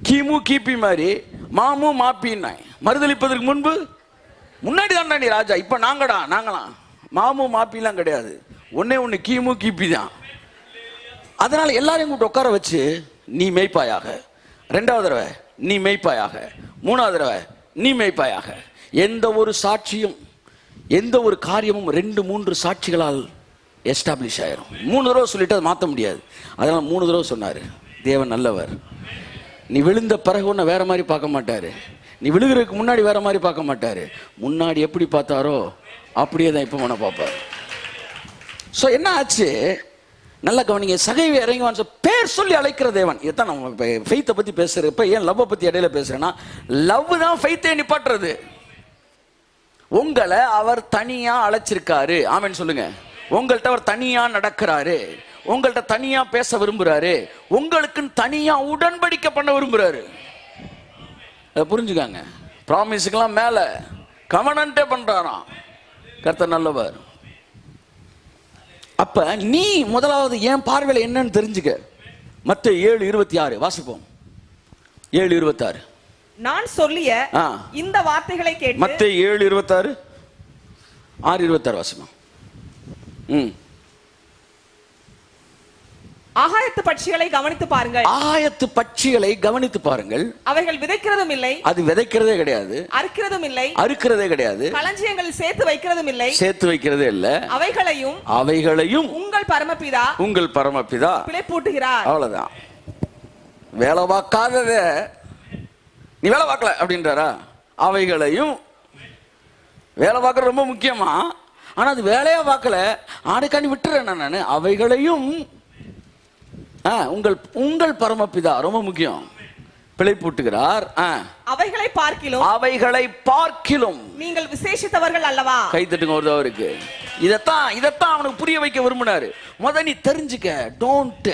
கிமு கிபி மாதிரி மாமு மாப்பின்னாய். மறுதளிப்பதற்கு முன்னாடி தான் நீ ராஜா, இப்ப நாங்களாம் மாமு மாப்பிலாம் கிடையாது, ஒண்ணு கிமு கிபி தான். அதனால எல்லாரையும் கூப்பிட்டு உட்கார வச்சு நீ மேய்ப்பாயாக, 2வது தடவை நீ மேய்ப்பாயாக, 3வது தடவை நீ மேய்ப்பாயாக. எந்த ஒரு சாட்சியும் எந்த ஒரு காரியமும் 2-3 சாட்சிகளால் எஸ்டாப்ளிஷ் ஆயிரும். 3 தடவை சொல்லிட்டு அதை மாற்ற முடியாது. அதனால 3 தடவை சொன்னாரு. தேவன் நல்லவர். நீ விழுந்த பிறகு ஒன்று வேற மாதிரி பார்க்க மாட்டாரு, நீ விழுகிறதுக்கு முன்னாடி வேற மாதிரி பார்க்க மாட்டாரு. முன்னாடி எப்படி பார்த்தாரோ அப்படியே தான் இப்போ உன பார்ப்பார். ஸோ என்ன ஆச்சு, நல்லா கவனிங்க. சகைவை இறங்குவான் பேர் சொல்லி அழைக்கிற தேவன். இதுதான் நம்ம இப்போ ஃபெய்த்தை பற்றி பேசுறது. இப்போ ஏன் லவ்வை பற்றி இடையில பேசுறேன்னா, லவ் தான் ஃபெய்த்தை நிப்பாட்டுறது. உங்களை அவர் தனியா அழைச்சிருக்காரு. ஆமென் சொல்லுங்க. உங்கள்கிட்ட அவர் தனியா நடக்கிறாரு, உங்கள்கிட்ட தனியா பேச விரும்புறாரு, உங்களுக்கு தனியா உடன்படிக்கை பண்ண விரும்புறாரு. அதை புரிஞ்சுக்காங்க. ப்ராமிஸுக்கெல்லாம் மேல கவனன்ட்டே பண்றாராம். கர்த்தர் நல்லவர். அப்ப நீ முதலாவது என் பார்வையில் என்னன்னு தெரிஞ்சுக்க. மத்தேயு 7:26 வாசிப்போம். 7:26. நான் சொல்லிய இந்த வார்த்தைகளை கேட்டு. மத்தேயு 7:26 6:26 வாசிப்போம். ஆகாயத்து பட்சிகளை கவனித்து பாருங்கள். ஆகாயத்து பட்சிகளை கவனித்து பாருங்கள். அவைகள் விதைக்கிறதும் இல்லை, அது விதைக்கிறதே கிடையாது, அறுக்கிறதும் இல்லை, அறுக்கிறதே கிடையாது, களஞ்சியங்களில் சேர்த்து வைக்கிறதும் இல்லை, சேர்த்து வைக்கிறதே இல்ல, அவைகளையும் உங்கள் பரமபிதா பிழைப்பூட்டுகிறார். அவ்வளவுதான். வேலை பார்க்காதத நீ வேலை பார்க்கல அப்படின்றாரா? அவைகளையும் வேலை பார்க்கறது ரொம்ப முக்கியமா, ஆனா அது வேலையா பார்க்கல, ஆடைக்காண்டி விட்டுறேன் நான். அவைகளையும் உங்கள் பரமபிதா ரொம்ப முக்கியம், பிழைப்பூட்டுகிறார். அவைகளை பார்க்கிலும் நீங்கள் விசேஷித்தவர்கள் அல்லவா? கை தட்டுங்க ஒரு தவறுக்கு. இதத்தான் அவனுக்கு புரிய வைக்க விரும்பினாரு. நீ தெரிஞ்சுக்க, don't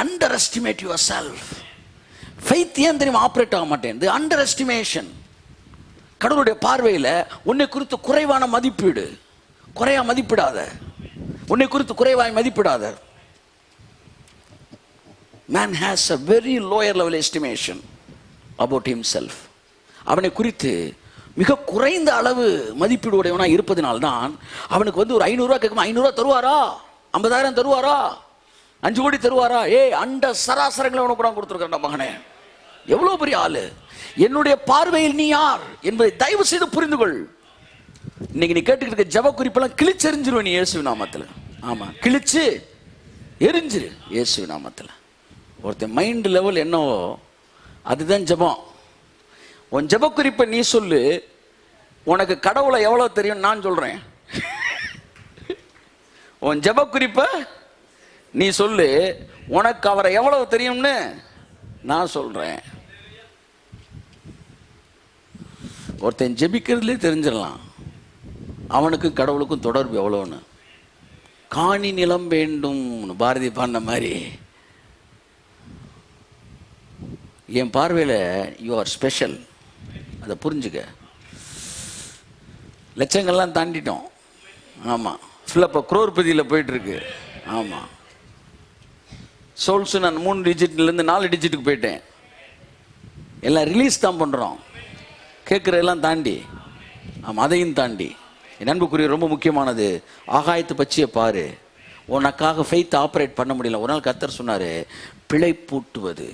under estimate your self. Faith ஏன் தெரியுமா ஆப்ரேட் ஆக மாட்டேன்? Under estimation. கடவுளுடைய பார்வையில் உன்னை குறித்து குறைவான மதிப்பீடு, குறையா மதிப்பிடாத, உன்னை குறித்து குறைவாய் மதிப்பிடாத. Man has a very lower level estimation about himself. அவனை குறித்து மிக குறைந்த அளவு மதிப்பீடு உடையவனா இருப்பதனால்தான் அவனுக்கு வந்து ஒரு 500 ரூபா கேட்கும், 500 ரூபா தருவாரா, 50,000 தருவாரா, 5 கோடி தருவாரா? அண்ட சராசரங்களை உனக்கு கூட கொடுத்துருக்கா மகனே, எவ்வளவு பெரிய ஆளு, என்னுடைய பார்வையில் நீ யார் என்பதை தயவு செய்து புரிந்து கொள். இன்னைக்கு நீ கேட்டுக்கிட்டு இருக்க ஜப குறிப்பெல்லாம் கிழிச்செறிஞ்சிருவ நீ இயேசு நாமத்துல. ஆமா, கிழிச்சு எரிஞ்சிரு இயேசு நாமத்துல. ஒருத்தன் மைண்ட் லெவல் என்னவோ அதுதான் ஜபம். உன் ஜப குறிப்பை நீ சொல்லு, உனக்கு கடவுளை எவ்வளவு தெரியும் நான் சொல்றேன். உன் ஜப குறிப்பை நீ சொல்லு, உனக்கு அவரை எவ்வளவு தெரியும்னு நான் சொல்றேன். ஒருத்தன் ஜெபிக்கிறதுலே தெரிஞ்சிடலாம் அவனுக்கு கடவுளுக்கும் தொடர்பு எவ்வளோன்னு. காணி நிலம் வேண்டும் பாரதி பாடின மாதிரி என் பார்வையில் யூ ஆர் ஸ்பெஷல். அதை புரிஞ்சுக்க. லட்சங்கள்லாம் தாண்டிட்டோம். ஆமாம், ஃபுல்லாக குரோர்பதியில் போயிட்டுருக்கு. ஆமாம், சோல்ஸு நான் 3 டிஜிட்லேருந்து 4 டிஜிட்டுக்கு போயிட்டேன். எல்லாம் ரிலீஸ் தான் பண்ணுறோம், கேட்குறதெல்லாம் தாண்டி. ஆமாம், அதையும் தாண்டி என் அன்புக்குரிய ரொம்ப முக்கியமானது, ஆகாயத்து பச்சியை பாரு. உனக்காக ஃபெய்த் ஆப்ரேட் பண்ண முடியல. ஒரு நாள் கர்த்தர் சொன்னார், பிழை பூட்டுவது,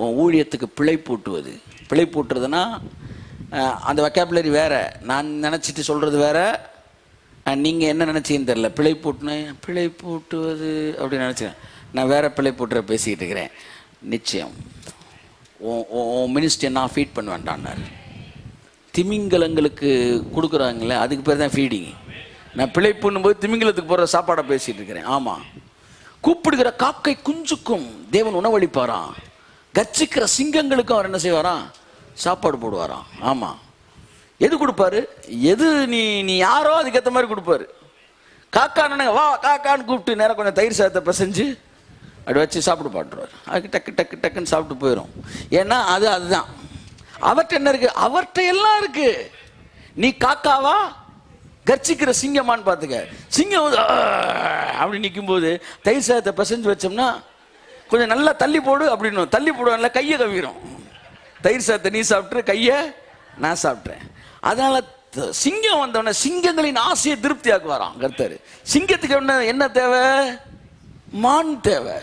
உன் ஊழியத்துக்கு பிழை பூட்டுவது. பிழை பூட்டுறதுன்னா அந்த வொக்காபுலரி வேற, நான் நினச்சிட்டு சொல்கிறது வேற, நீங்கள் என்ன நினச்சின்னு தெரில. பிழை பூட்டுவது அப்படின்னு நினச்சேன். நான் வேற பிழை பூட்டுற பேசிக்கிட்டு இருக்கிறேன். நிச்சயம் உன் மினிஸ்டர் நான் ஃபீட் பண்ண வேண்டான்னார். திமிங்கலங்களுக்கு கொடுக்குறாங்களே அதுக்கு பேர் தான் ஃபீடிங். நான் பிழைப்புன்னும் போது திமிங்கலத்துக்கு போகிற சாப்பாடை பேசிகிட்டு இருக்கிறேன். ஆமாம், கூப்பிடுகிற காக்கை குஞ்சுக்கும் தேவன் உணவளிப்பாராம், கர்ச்சிக்கிற சிங்கங்களுக்கும் அவர் என்ன செய்வாராம், சாப்பாடு போடுவாராம். ஆமாம், எது கொடுப்பாரு, எது நீ யாரோ அதுக்கேற்ற மாதிரி கொடுப்பாரு. காக்கான்னு வா காக்கான்னு கூப்பிட்டு நேரம் கொஞ்சம் தயிர் சாதத்தை பிசைஞ்சு அப்படி வச்சு சாப்பிட்டு பாட்டுருவார். அதுக்கு டக்கு டக்கு டக்குன்னு சாப்பிட்டு போயிடும். ஏன்னா அதுதான் அவர்கிட்ட என்ன இருக்கு, அவர்கிட்ட எல்லாம் இருக்கு. நீ காக்காவா கர்ச்சிக்கிற சிங்கமான்னு பார்த்துக்க. சிங்கம் அப்படி நிற்கும் போது தயிர் சாதத்தை பிசைஞ்சு வச்சோம்னா கொஞ்சம் நல்லா தள்ளி போடு அப்படின்னு தள்ளி போடுவான்ல, கையை கவிக்கிறோம். தயிர் சாதத்தை நீ சாப்பிட்டு கையை நான் சாப்பிட்றேன். அதனால சிங்கம் வந்தவன சிங்கங்களின் ஆசையை திருப்தி ஆக்குவாராம் கர்த்தர். சிங்கத்துக்கு என்ன தேவை, மான் தேவை.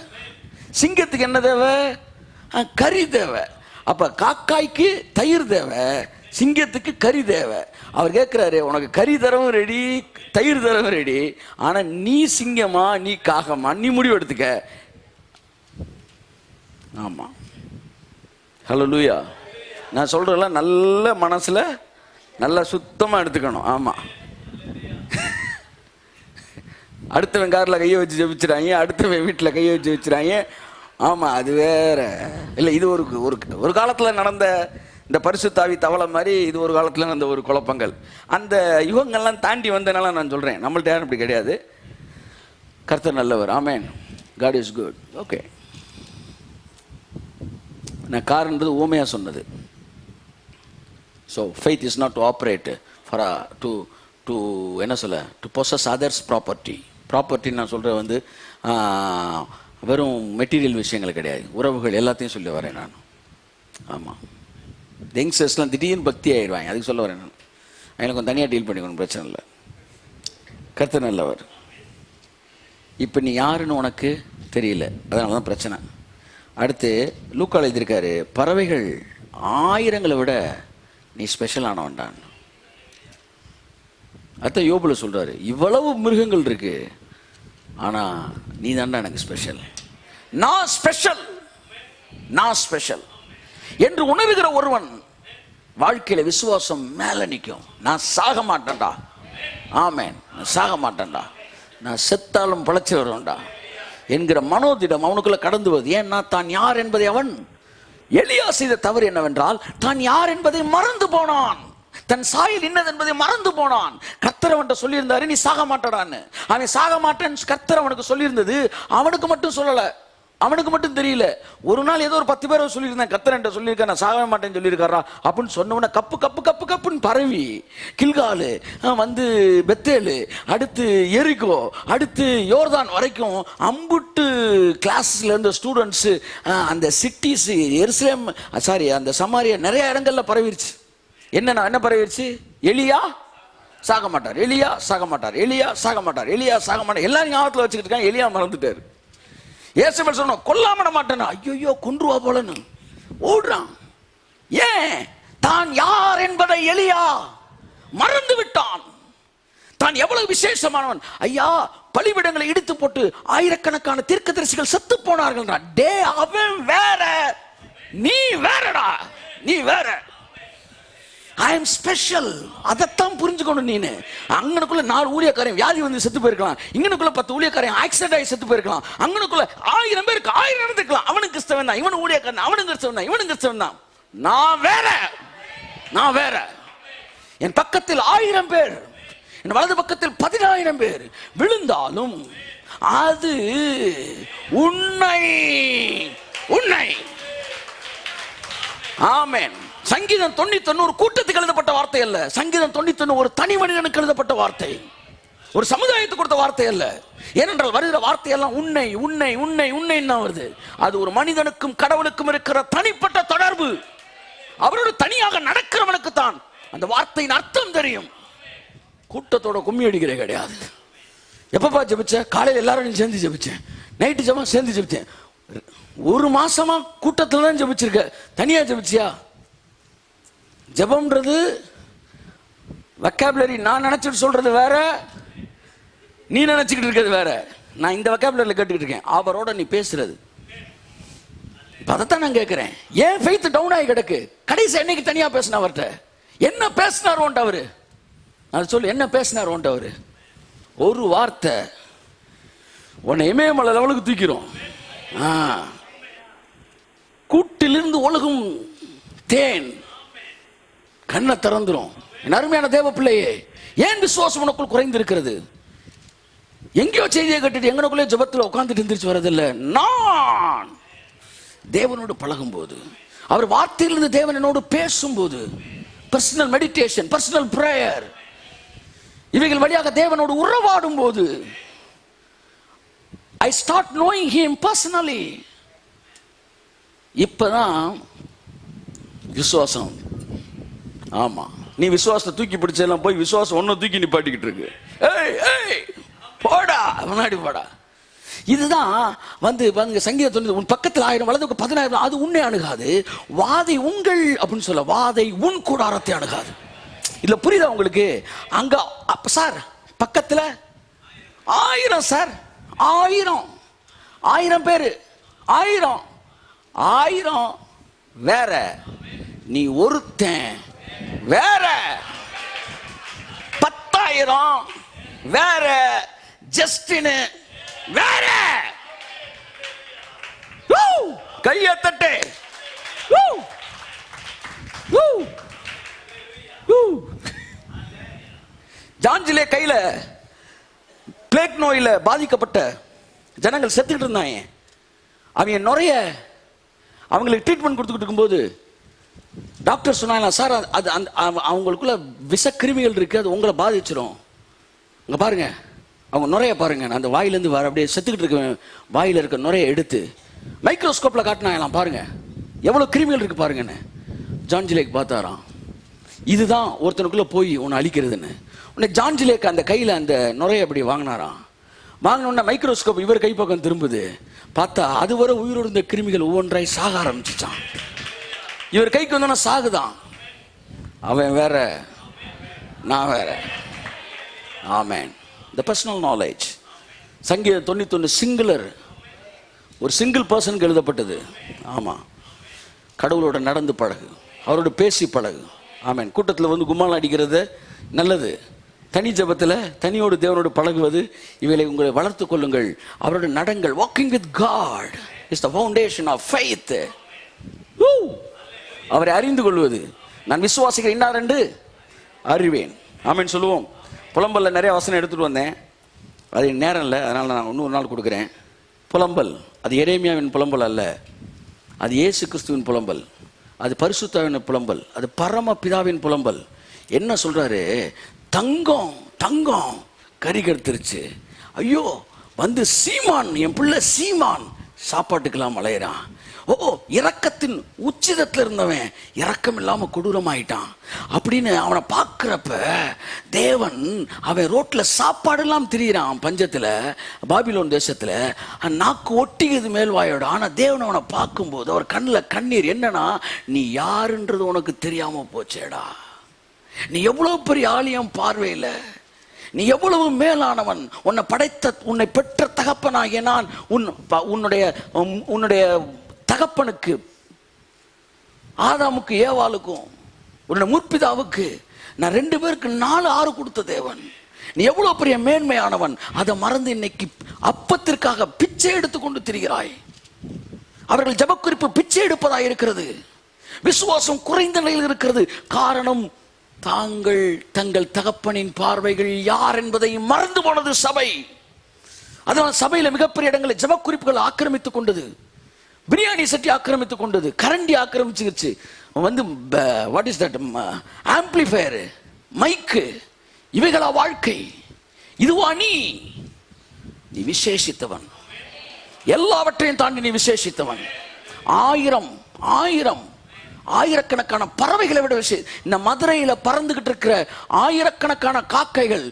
சிங்கத்துக்கு என்ன தேவை, கறி தேவை. அப்ப காக்காய்க்கு தயிர் தேவை, சிங்கத்துக்கு கறி தேவை. அவர் கேட்கிறாரு, உனக்கு கறி தரவும் ரெடி, தயிர் தரவும் ரெடி, ஆனா நீ சிங்கமா நீ காகமா நீ முடிவு எடுத்துக்க. ஆமா, ஹல்லேலூயா. நான் சொல்றதெல்லாம் நல்ல மனசுல நல்லா சுத்தமா எடுத்துக்கணும். ஆமா, அடுத்தவன் காரில் கையை வச்சு ஜெபிச்சுறாங்க, அடுத்தவன் வீட்டில் கையை வச்சு வச்சுறாங்க. ஆமாம், அது வேற இல்லை. இது ஒரு காலத்தில் நடந்த இந்த பரிசுத்தாவி தவளை மாதிரி இது ஒரு காலத்தில் நடந்த ஒரு குழப்பங்கள். அந்த யுகங்கள்லாம் தாண்டி வந்தனால நான் சொல்கிறேன், நம்மள்ட்ட யாரும் இப்படி கிடையாது. கர்த்தர் நல்லவர். Amen. God is good. Okay, நான் கார்ன்றது ஊமையாக சொன்னது. So faith is not to operate for to என்ன சொல்ல, டு பொசஸ் அதர்ஸ் ப்ராப்பர்ட்டி. ப்ராப்பர்ட்டின்னு நான் சொல்கிறது வந்து வெறும் மெட்டீரியல் விஷயங்கள் கிடையாது, உறவுகள் எல்லாத்தையும் சொல்லி வரேன் நான். ஆமாம், யங்ஸ்டர்ஸ்லாம் திடீர்னு பக்தி ஆயிடுவாங்க, அதுக்கு சொல்ல வரேன் நான். எனக்கு கொஞ்சம் தனியாக டீல் பண்ணிக்கணும், பிரச்சனை இல்லை. கர்த்தர் நல்லவர். இப்போ நீ யாருன்னு உனக்கு தெரியல, அதனால தான் பிரச்சனை. அடுத்து லூக்கா எழுதியிருக்காரு, பறவைகள் 1000ங்களை விட நீ ஸ்பெஷல் ஆனவன்டான். அதான் யோபுல சொல்றாரு, இவ்வளவு மிருகங்கள் இருக்கு, ஆனா நீ தான்டா எனக்கு ஸ்பெஷல். நான் ஸ்பெஷல், நான் ஸ்பெஷல் என்று உணர்கிற ஒருவன் வாழ்க்கையில விசுவாசம் மேல நிற்கும். நான் சாக மாட்டேன்டா. ஆமேன், நான் சாக மாட்டேன்டா, நான் செத்தாலும் பிழைச்சி வருவேன்டா என்கிற மனோதிடம் அவனுக்குள்ள கடந்து வருது. ஏன்னா தான் யார் என்பதை அவன், எலியா செய்த தவறு என்னவென்றால் தான் யார் என்பதை மறந்து போனான், தன் சாயல் இன்னது என்பதை மறந்து போனான். கர்த்தர் அவன்கிட்ட சொல்லியிருந்தாரு, நீ சாக மாட்டடான்னு. அவன் சாக மாட்டேன்னு கர்த்தர் அவனுக்கு சொல்லியிருந்தது, அவனுக்கு மட்டும் சொல்லல, அவனுக்கு மட்டும் தெரியல. ஒரு நாள் ஏதோ ஒரு 10 பேரை சொல்லியிருந்தேன், கர்த்தர் என்கிட்ட சொல்லியிருக்கேன் நான் சாக மாட்டேன்னு சொல்லியிருக்காரா அப்படின்னு சொன்னவன கப்பு கப்பு கப்பு கப்புன்னு பரவி கில்காலு வந்து பெத்தேலு, அடுத்து எரிகோ, அடுத்து யோர்தான் வரைக்கும் அம்புட்டு கிளாஸ்ல இருந்த ஸ்டூடெண்ட்ஸு அந்த சிட்டிஸ் எருசலேம் அந்த சமாரியா நிறைய இடங்கள்ல பரவிருச்சு. என்ன பரவிடுச்சு? எலியா சாக மாட்டார், எலியா சாக மாட்டார், எலியா சாக மாட்டார், எலியா சாக மாட்டார். எல்லாரும் ஞாபகத்தில் வச்சுக்கிட்டு இருக்காங்க. எலியா மறந்துட்டாரு. ஏசபேல் சொன்னோம் கொல்லாம மாட்டேனா, ஐயோ கொன்றுவா போலன்னு ஓடுறான். ஏன்? தான் யார் என்பதை எலியா மறந்து விட்டான். தான் எவ்வளவு விசேஷமானவன். ஐயா, பலிபீடங்களை இடித்து போட்டு ஆயிரக்கணக்கான தீர்க்கதரிசிகள் செத்து போனார்கள். டே, அவன் வேற, நீ வேறடா, நீ வேற. I am special. அதைத்தான் புரிஞ்சுக்கணும் நீனு. அங்கனுக்குள்ள 4 ஊழியக்காரன் வியாதி வந்து செத்து போயிருக்கலாம், இங்கனுக்குள்ள 10 ஊழியக்காரன் ஆக்சிடென்ட் ஆகி செத்து போயிருக்கலாம், அங்கனுக்குள்ள 1000 பேருக்கு 1000 நடந்துக்கலாம். அவனுக்கு கிறிஸ்தவன் தான், இவனு ஊழியக்காரன், அவனுக்கு கிறிஸ்தவன் தான், இவனுக்கு கிறிஸ்தவன் தான். நான் வேற, நான் வேற. என் பக்கத்தில் 1000 பேர், என் வலது பக்கத்தில் 10000 பேர் விழுந்தாலும் அது உன்னை உன்னை. ஆமென். சங்கீதம் 91 ஒரு கூட்டத்துக்கு எழுதப்பட்ட வார்த்தை அல்ல. சங்கீதம் 91 ஒரு தனி மனிதனுக்கு எழுதப்பட்ட வார்த்தை, ஒரு சமுதாயத்துக்கு கொடுத்த வார்த்தை அல்ல. ஏனென்றால் வருகிற வார்த்தையெல்லாம் உன்னை உன்னை உன்னை உன்னை தான் வருது. அது ஒரு மனிதனுக்கும் கடவுளுக்கும் இருக்கிற தனிப்பட்ட தொடர்பு. அவரோடு தனியாக நடக்கிறவனுக்கு தான் அந்த வார்த்தையின் அர்த்தம் தெரியும். கூட்டத்தோட கும்மி அடிக்கிற கிடையாது. எப்பப்பா ஜெபிச்ச? காலையில் எல்லாரும் சேர்ந்து ஜெபிச்சேன், நைட்டு ஜெபம் சேர்ந்து ஜெபிச்சேன். 1 மாசமா கூட்டத்தில் தான் ஜெபிச்சிருக்க, தனியா ஜெபிச்சியா? ஜெபம்ன்றது வொக்காபுலரி. நான் நினைச்சிட்டு சொல்றது வேற, நீ நினைச்சுக்கிட்டு இருக்கிறது வேற. நான் இந்த வொக்காபுலரியில் கேட்டுக்கிட்டு இருக்கேன், அவரோட நீ பேசுறது. அதைத்தான் நான் கேட்கிறேன். ஏன் ஃபெய்த் டவுன் ஆகி கிடக்கு? கடைசி என்னைக்கு தனியா பேசினா அவர்கிட்ட? என்ன பேசினார் உன்ட்ட அவரு? அது சொல்லு, என்ன பேசினார் உன்ட்ட அவரு? ஒரு வார்த்தை உன்னை இமயமலை லெவலுக்கு தூக்கிறோம். கூட்டிலிருந்து ஒழுகும் தேன் கண்ணை திறந்துரும். என் அருமையான தேவ பிள்ளையே, ஏன் விசுவாசம் உனக்குள் குறைந்து இருக்கிறது? எங்கேயோ செய்தியை கட்டிட்டு எங்கனக்குள்ளே ஜெபத்தில் உட்கார்ந்துட்டு எந்திரிச்சு வரதில்லை. நான் தேவனோடு பழகும் போது, அவர் வார்த்தையிலிருந்து தேவன் என்னோடு பேசும்போது, பர்சனல் மெடிடேஷன், பர்சனல் பிரேயர், இவைகள் வழியாக தேவனோடு உறவாடும் போது, I start knowing him personally. இப்பதான் விசுவாசம். ஆமா, நீ விசுவாசத்தை தூக்கி பிடிச்செல்லாம் போய் விசுவாசம் ஒன்னும் தூக்கி நிப்பாட்டிக்கிட்டு இருக்கு. ஏய் ஏய் போடா, முன்னாடி போடா. இதுதான் வந்து சங்கீதம் உன் பக்கத்தில் 1000 வலதுக்கு 10000, அது உன்னை அணுகாது. வாதை உங்கள் அப்படின்னு சொல்ல, வாதை உன் கூடாரத்தை அணுகாது. இல்ல புரியுதா உங்களுக்கு? அங்க சார் பக்கத்துல 1000 சார், 1000 பேரு, 1000 வேற, நீ ஒருத்தன் வேற, 10,000 வேற, ஜஸ்டின் வேற. கைய தட்டு. ஜான்ஜிலே கையில பிளேக் நோயில பாதிக்கப்பட்ட ஜனங்கள் செத்துக்கிட்டு இருந்தாங்க. அவங்க நிறைய அவங்களுக்கு ட்ரீட்மெண்ட் கொடுத்துக்கிட்டு இருக்கும்போது டாக்டர் சொன்னாங்க, சார் அது அவங்களுக்குள்ள விஷக்கிருமிகள் இருக்கு, அது உங்களை பாதிச்சிடும். அங்க பாருங்க, அவங்க நுரைய பாருங்க, அந்த வாயிலேருந்து வர அப்படியே செத்துக்கிட்டு இருக்க வாயில இருக்க நுரைய எடுத்து மைக்ரோஸ்கோப்ல காட்டினாங்களாம். பாருங்க எவ்வளவு கிருமிகள் இருக்கு பாருங்கன்னு. ஜான்ஜிலேக் பார்த்தாராம், இதுதான் ஒருத்தனுக்குள்ள போய் உன்னை அழிக்கிறதுன்னு. உன்னை ஜான்ஜிலேக் அந்த கையில அந்த நுரைய அப்படி வாங்கினாராம். வாங்கினோன்னா மைக்ரோஸ்கோப் இவர் கை பக்கம் திரும்புது, பார்த்தா அதுவரை உயிரோடு இருந்த கிருமிகள் ஒவ்வொன்றாய் சாக ஆரம்பிச்சுச்சான். இவர் கைக்கு வந்தோன்னா சாகுதான். அவன் வேற, நான் வேற. ஆமென். The personal knowledge. சங்கீதம் 91 சிங்குலர், ஒரு சிங்கிள் பர்சனுக்கு எழுதப்பட்டது. ஆமா, கடவுளோட நடந்து பழகு, அவரோட பேசி பழகு. ஆமென். கூட்டத்தில் வந்து கும்மாளம் அடிக்கிறது நல்லது, தனி ஜபத்தில் தனியோடு தேவனோடு பழகுவது, இவைகளை உங்களை வளர்த்து கொள்ளுங்கள். அவரோட நடங்கள். Walking with God is the foundation of faith. அவரை அறிந்து கொள்வது. நான் விசுவாசிக்கிற இன்னார் என்று அறிவேன். ஆமென் சொல்லுவோம். புலம்பல்ல நிறைய வசனம் எடுத்துட்டு வந்தேன், அது நேரம் இல்லை, அதனால நான் இன்னொரு நாள் கொடுக்குறேன். புலம்பல் அது எரேமியாவின் புலம்பல் அல்ல, அது இயேசு கிறிஸ்துவின் புலம்பல், அது பரிசுத்தாவின் புலம்பல், அது பரம பிதாவின் புலம்பல். என்ன சொல்றாரு? தங்கம் தங்கம் கறி கெடுத்துருச்சு, ஐயோ வந்து சீமான், என் பிள்ளை சீமான் சாப்பாட்டுக்கெல்லாம் அலையிறான். ஓ, இரக்கத்தின் உச்சிதத்தில் இருந்தவன் இரக்கம் இல்லாம கொடூரமாயிட்டான் அப்படின்னு அவனை பார்க்கிறப்ப தேவன், அவன் ரோட்ல சாப்பாடு எல்லாம் திரியிறான் பஞ்சத்துல, பாபிலோன் தேசத்துல, நாக்கு ஒட்டியது மேல்வாயோட. ஆனா தேவன் அவனை பார்க்கும்போது அவர் கண்ணில் கண்ணீர். என்னன்னா, நீ யாருன்றது உனக்கு தெரியாம போச்சேடா, நீ எவ்வளவு பெரிய ஆலயம் பார்வையில, நீ எவ்வளவு மேலானவன், உன்னை படைத்த உன்னை பெற்ற தகப்பனாகிய நான் உன்னுடைய தகப்பனுக்கு ஆதாமுக்கு ஏவாளுக்கும் உன்னுடைய முற்பிதாவுக்கு நான் 2 பேருக்கு 4 ஆறு கொடுத்த தேவன். நீ எவ்வளவு பெரிய மேன்மையானவன், அதை மறந்து இன்னைக்கு அப்பத்திற்காக பிச்சை எடுத்துக்கொண்டு திரிகிறாய். அவர்கள் ஜெபக்குறிப்பு பிச்சை எடுப்பதாக இருக்கிறது. விசுவாசம் குறைந்த நிலையில் இருக்கிறது. காரணம், தங்கள் தகப்பனின் பார்வைகள் யார் என்பதை மறந்து போனது சபை. அதனால் சபையில மிகப்பெரிய இடங்களை ஜெபக்குறிப்புகள் ஆக்கிரமித்துக் கொண்டது, பிரியாணி சட்டி ஆக்கிரமித்துக் கொண்டது, கரண்டி ஆக்கிரமிச்சிருச்சு, வந்து வாட் இஸ் தட் ஆம்பிளிஃபயர், மைக்கு, இவைகளா வாழ்க்கை? இதுவா நீ விசேஷித்தவன், எல்லாவற்றையும் தாண்டி நீ விசேஷித்தவன். ஆயிரக்கணக்கான பறவைகளை விட இந்த மதுரையில பறந்துகிட்டு இருக்கிற ஆயிரக்கணக்கான காக்கைகள்,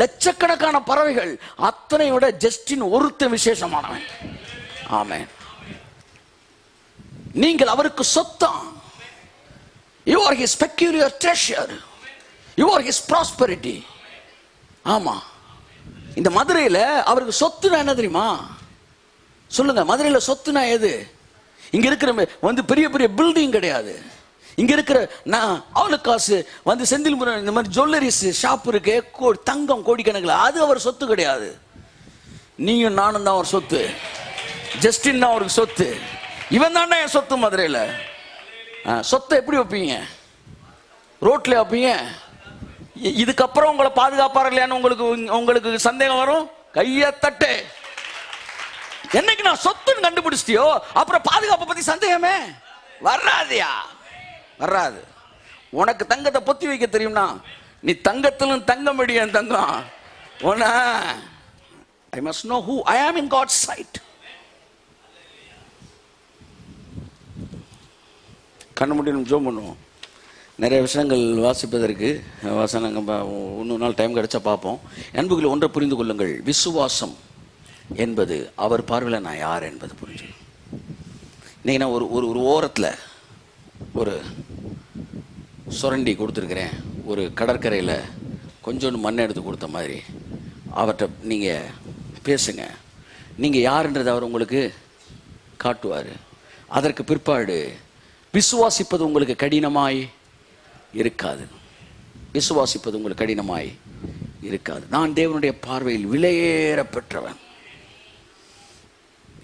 லட்சக்கணக்கான பறவைகள், அத்தனை விட ஜஸ்டின் ஒருத்தன் விசேஷமானவன். ஆமென். நீங்கள் அவருக்கு சொத்தம். You are his peculiar treasure. You are his prosperity. ஆமா, இந்த மதுரையில அவருக்கு சொத்துனா என்ன தெரியுமா? சொல்லுங்க, மதுரையில சொத்துனா எது? இங்க இருக்கிற வந்து பெரிய பெரிய பில்டிங் கிடையாது. இங்க இருக்கிற அவளு காசு வந்து செந்தில்முருகன் இந்த மாதிரி ஜுவல்லரிஸ் ஷாப் இருக்கு, தங்கம் கோடிக்கணக்கில், அது அவர் சொத்து கிடையாது. நீயும் நானும் தான் அவர் சொத்து. ஜஸ்டின் தான் அவருக்கு சொத்து. இவன் தானே என் சொத்து. மதுரையில சொத்தை எப்படி வைப்பீங்க? ரோட்ல வைப்பீங்க. இதுக்கப்புறம் உங்களை பாதுகாப்பாரு இல்லையான்னு உங்களுக்கு சந்தேகம் வரும். கைய தட்டு. என்னைக்கு நான் சொத்துன்னு கண்டுபிடிச்சிட்டியோ அப்புறம் பாதுகாப்பை பத்தி சந்தேகமே வராது. உனக்கு தங்கத்தை பொத்தி வைக்க தெரியும்னா நீ தங்கத்திலும் தங்கம் அடியன் தங்கம். I must know who I am in God's sight. கண்ணு முடியும் ஜோம் பண்ணுவோம். நிறைய விஷயங்கள் வாசிப்பதற்கு இன்னொரு நாள் டைம் கிடைச்சா பார்ப்போம். அன்புகளை ஒன்றை புரிந்து கொள்ளுங்கள். விசுவாசம் என்பது அவர் பார்வையில் நான் யார் என்பது புரிஞ்சு. இன்னைக்கு நான் ஒரு ஓரத்தில் ஒரு சுரண்டி கொடுத்துருக்கிறேன். ஒரு கடற்கரையில் கொஞ்சோண்டு மண் எடுத்து கொடுத்த மாதிரி அவர்கிட்ட நீங்கள் பேசுங்க. நீங்கள் யாருன்றது அவர் உங்களுக்கு காட்டுவார். அதற்கு பிற்பாடு விசுவாசிப்பது உங்களுக்கு கடினமாய் இருக்காது. நான் தேவனுடைய பார்வையில் விலையேற பெற்றவன்.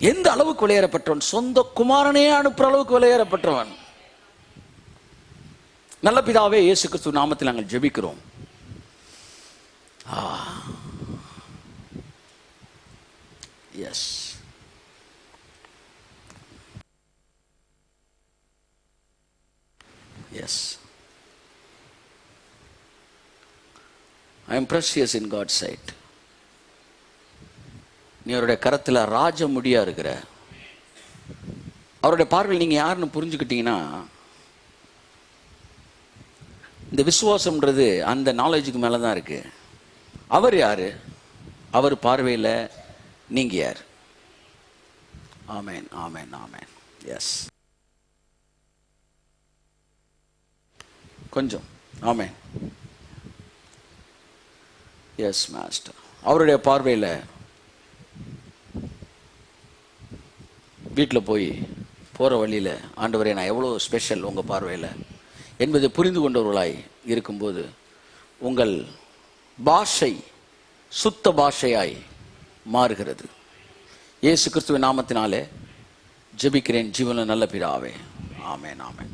எந்த அளவுக்கு விலையேறப்பட்டவன்? சொந்த குமாரனே அனுப்புற அளவுக்கு விலையேறப்பட்டவன். நல்ல பிதாவே, இயேசு கிறிஸ்து நாமத்தில் நாங்கள் ஜெபிக்கிறோம். Yes, I am precious in God's sight. நீ அவருடைய கரத்தில் ராஜ முடியா இருக்கிற. அவருடைய பார்வையில் நீங்க யாருன்னு புரிஞ்சுக்கிட்டீங்கன்னா, இந்த விசுவாசம்ன்றது அந்த நாலேஜுக்கு மேல தான் இருக்கு. அவர் யாரு? அவர் பார்வையில் நீங்க யார்? ஆமென், ஆமென், ஆமென். எஸ், கொஞ்சம் ஆமென். Yes master. அவருடைய பார்வையில் வீட்டில் போகிற வழியில், ஆண்டவரே நான் எவ்வளோ ஸ்பெஷல் உங்கள் பார்வையில் என்பதை புரிந்து கொண்டவர்களாய் இருக்கும்போது உங்கள் பாஷை சுத்த பாஷையாய் மாறுகிறது. இயேசு கிறிஸ்துவின் நாமத்தினாலே ஜெபிக்கிறேன் ஜீவனுள்ள நல்ல பிதாவே. ஆமென், ஆமென்.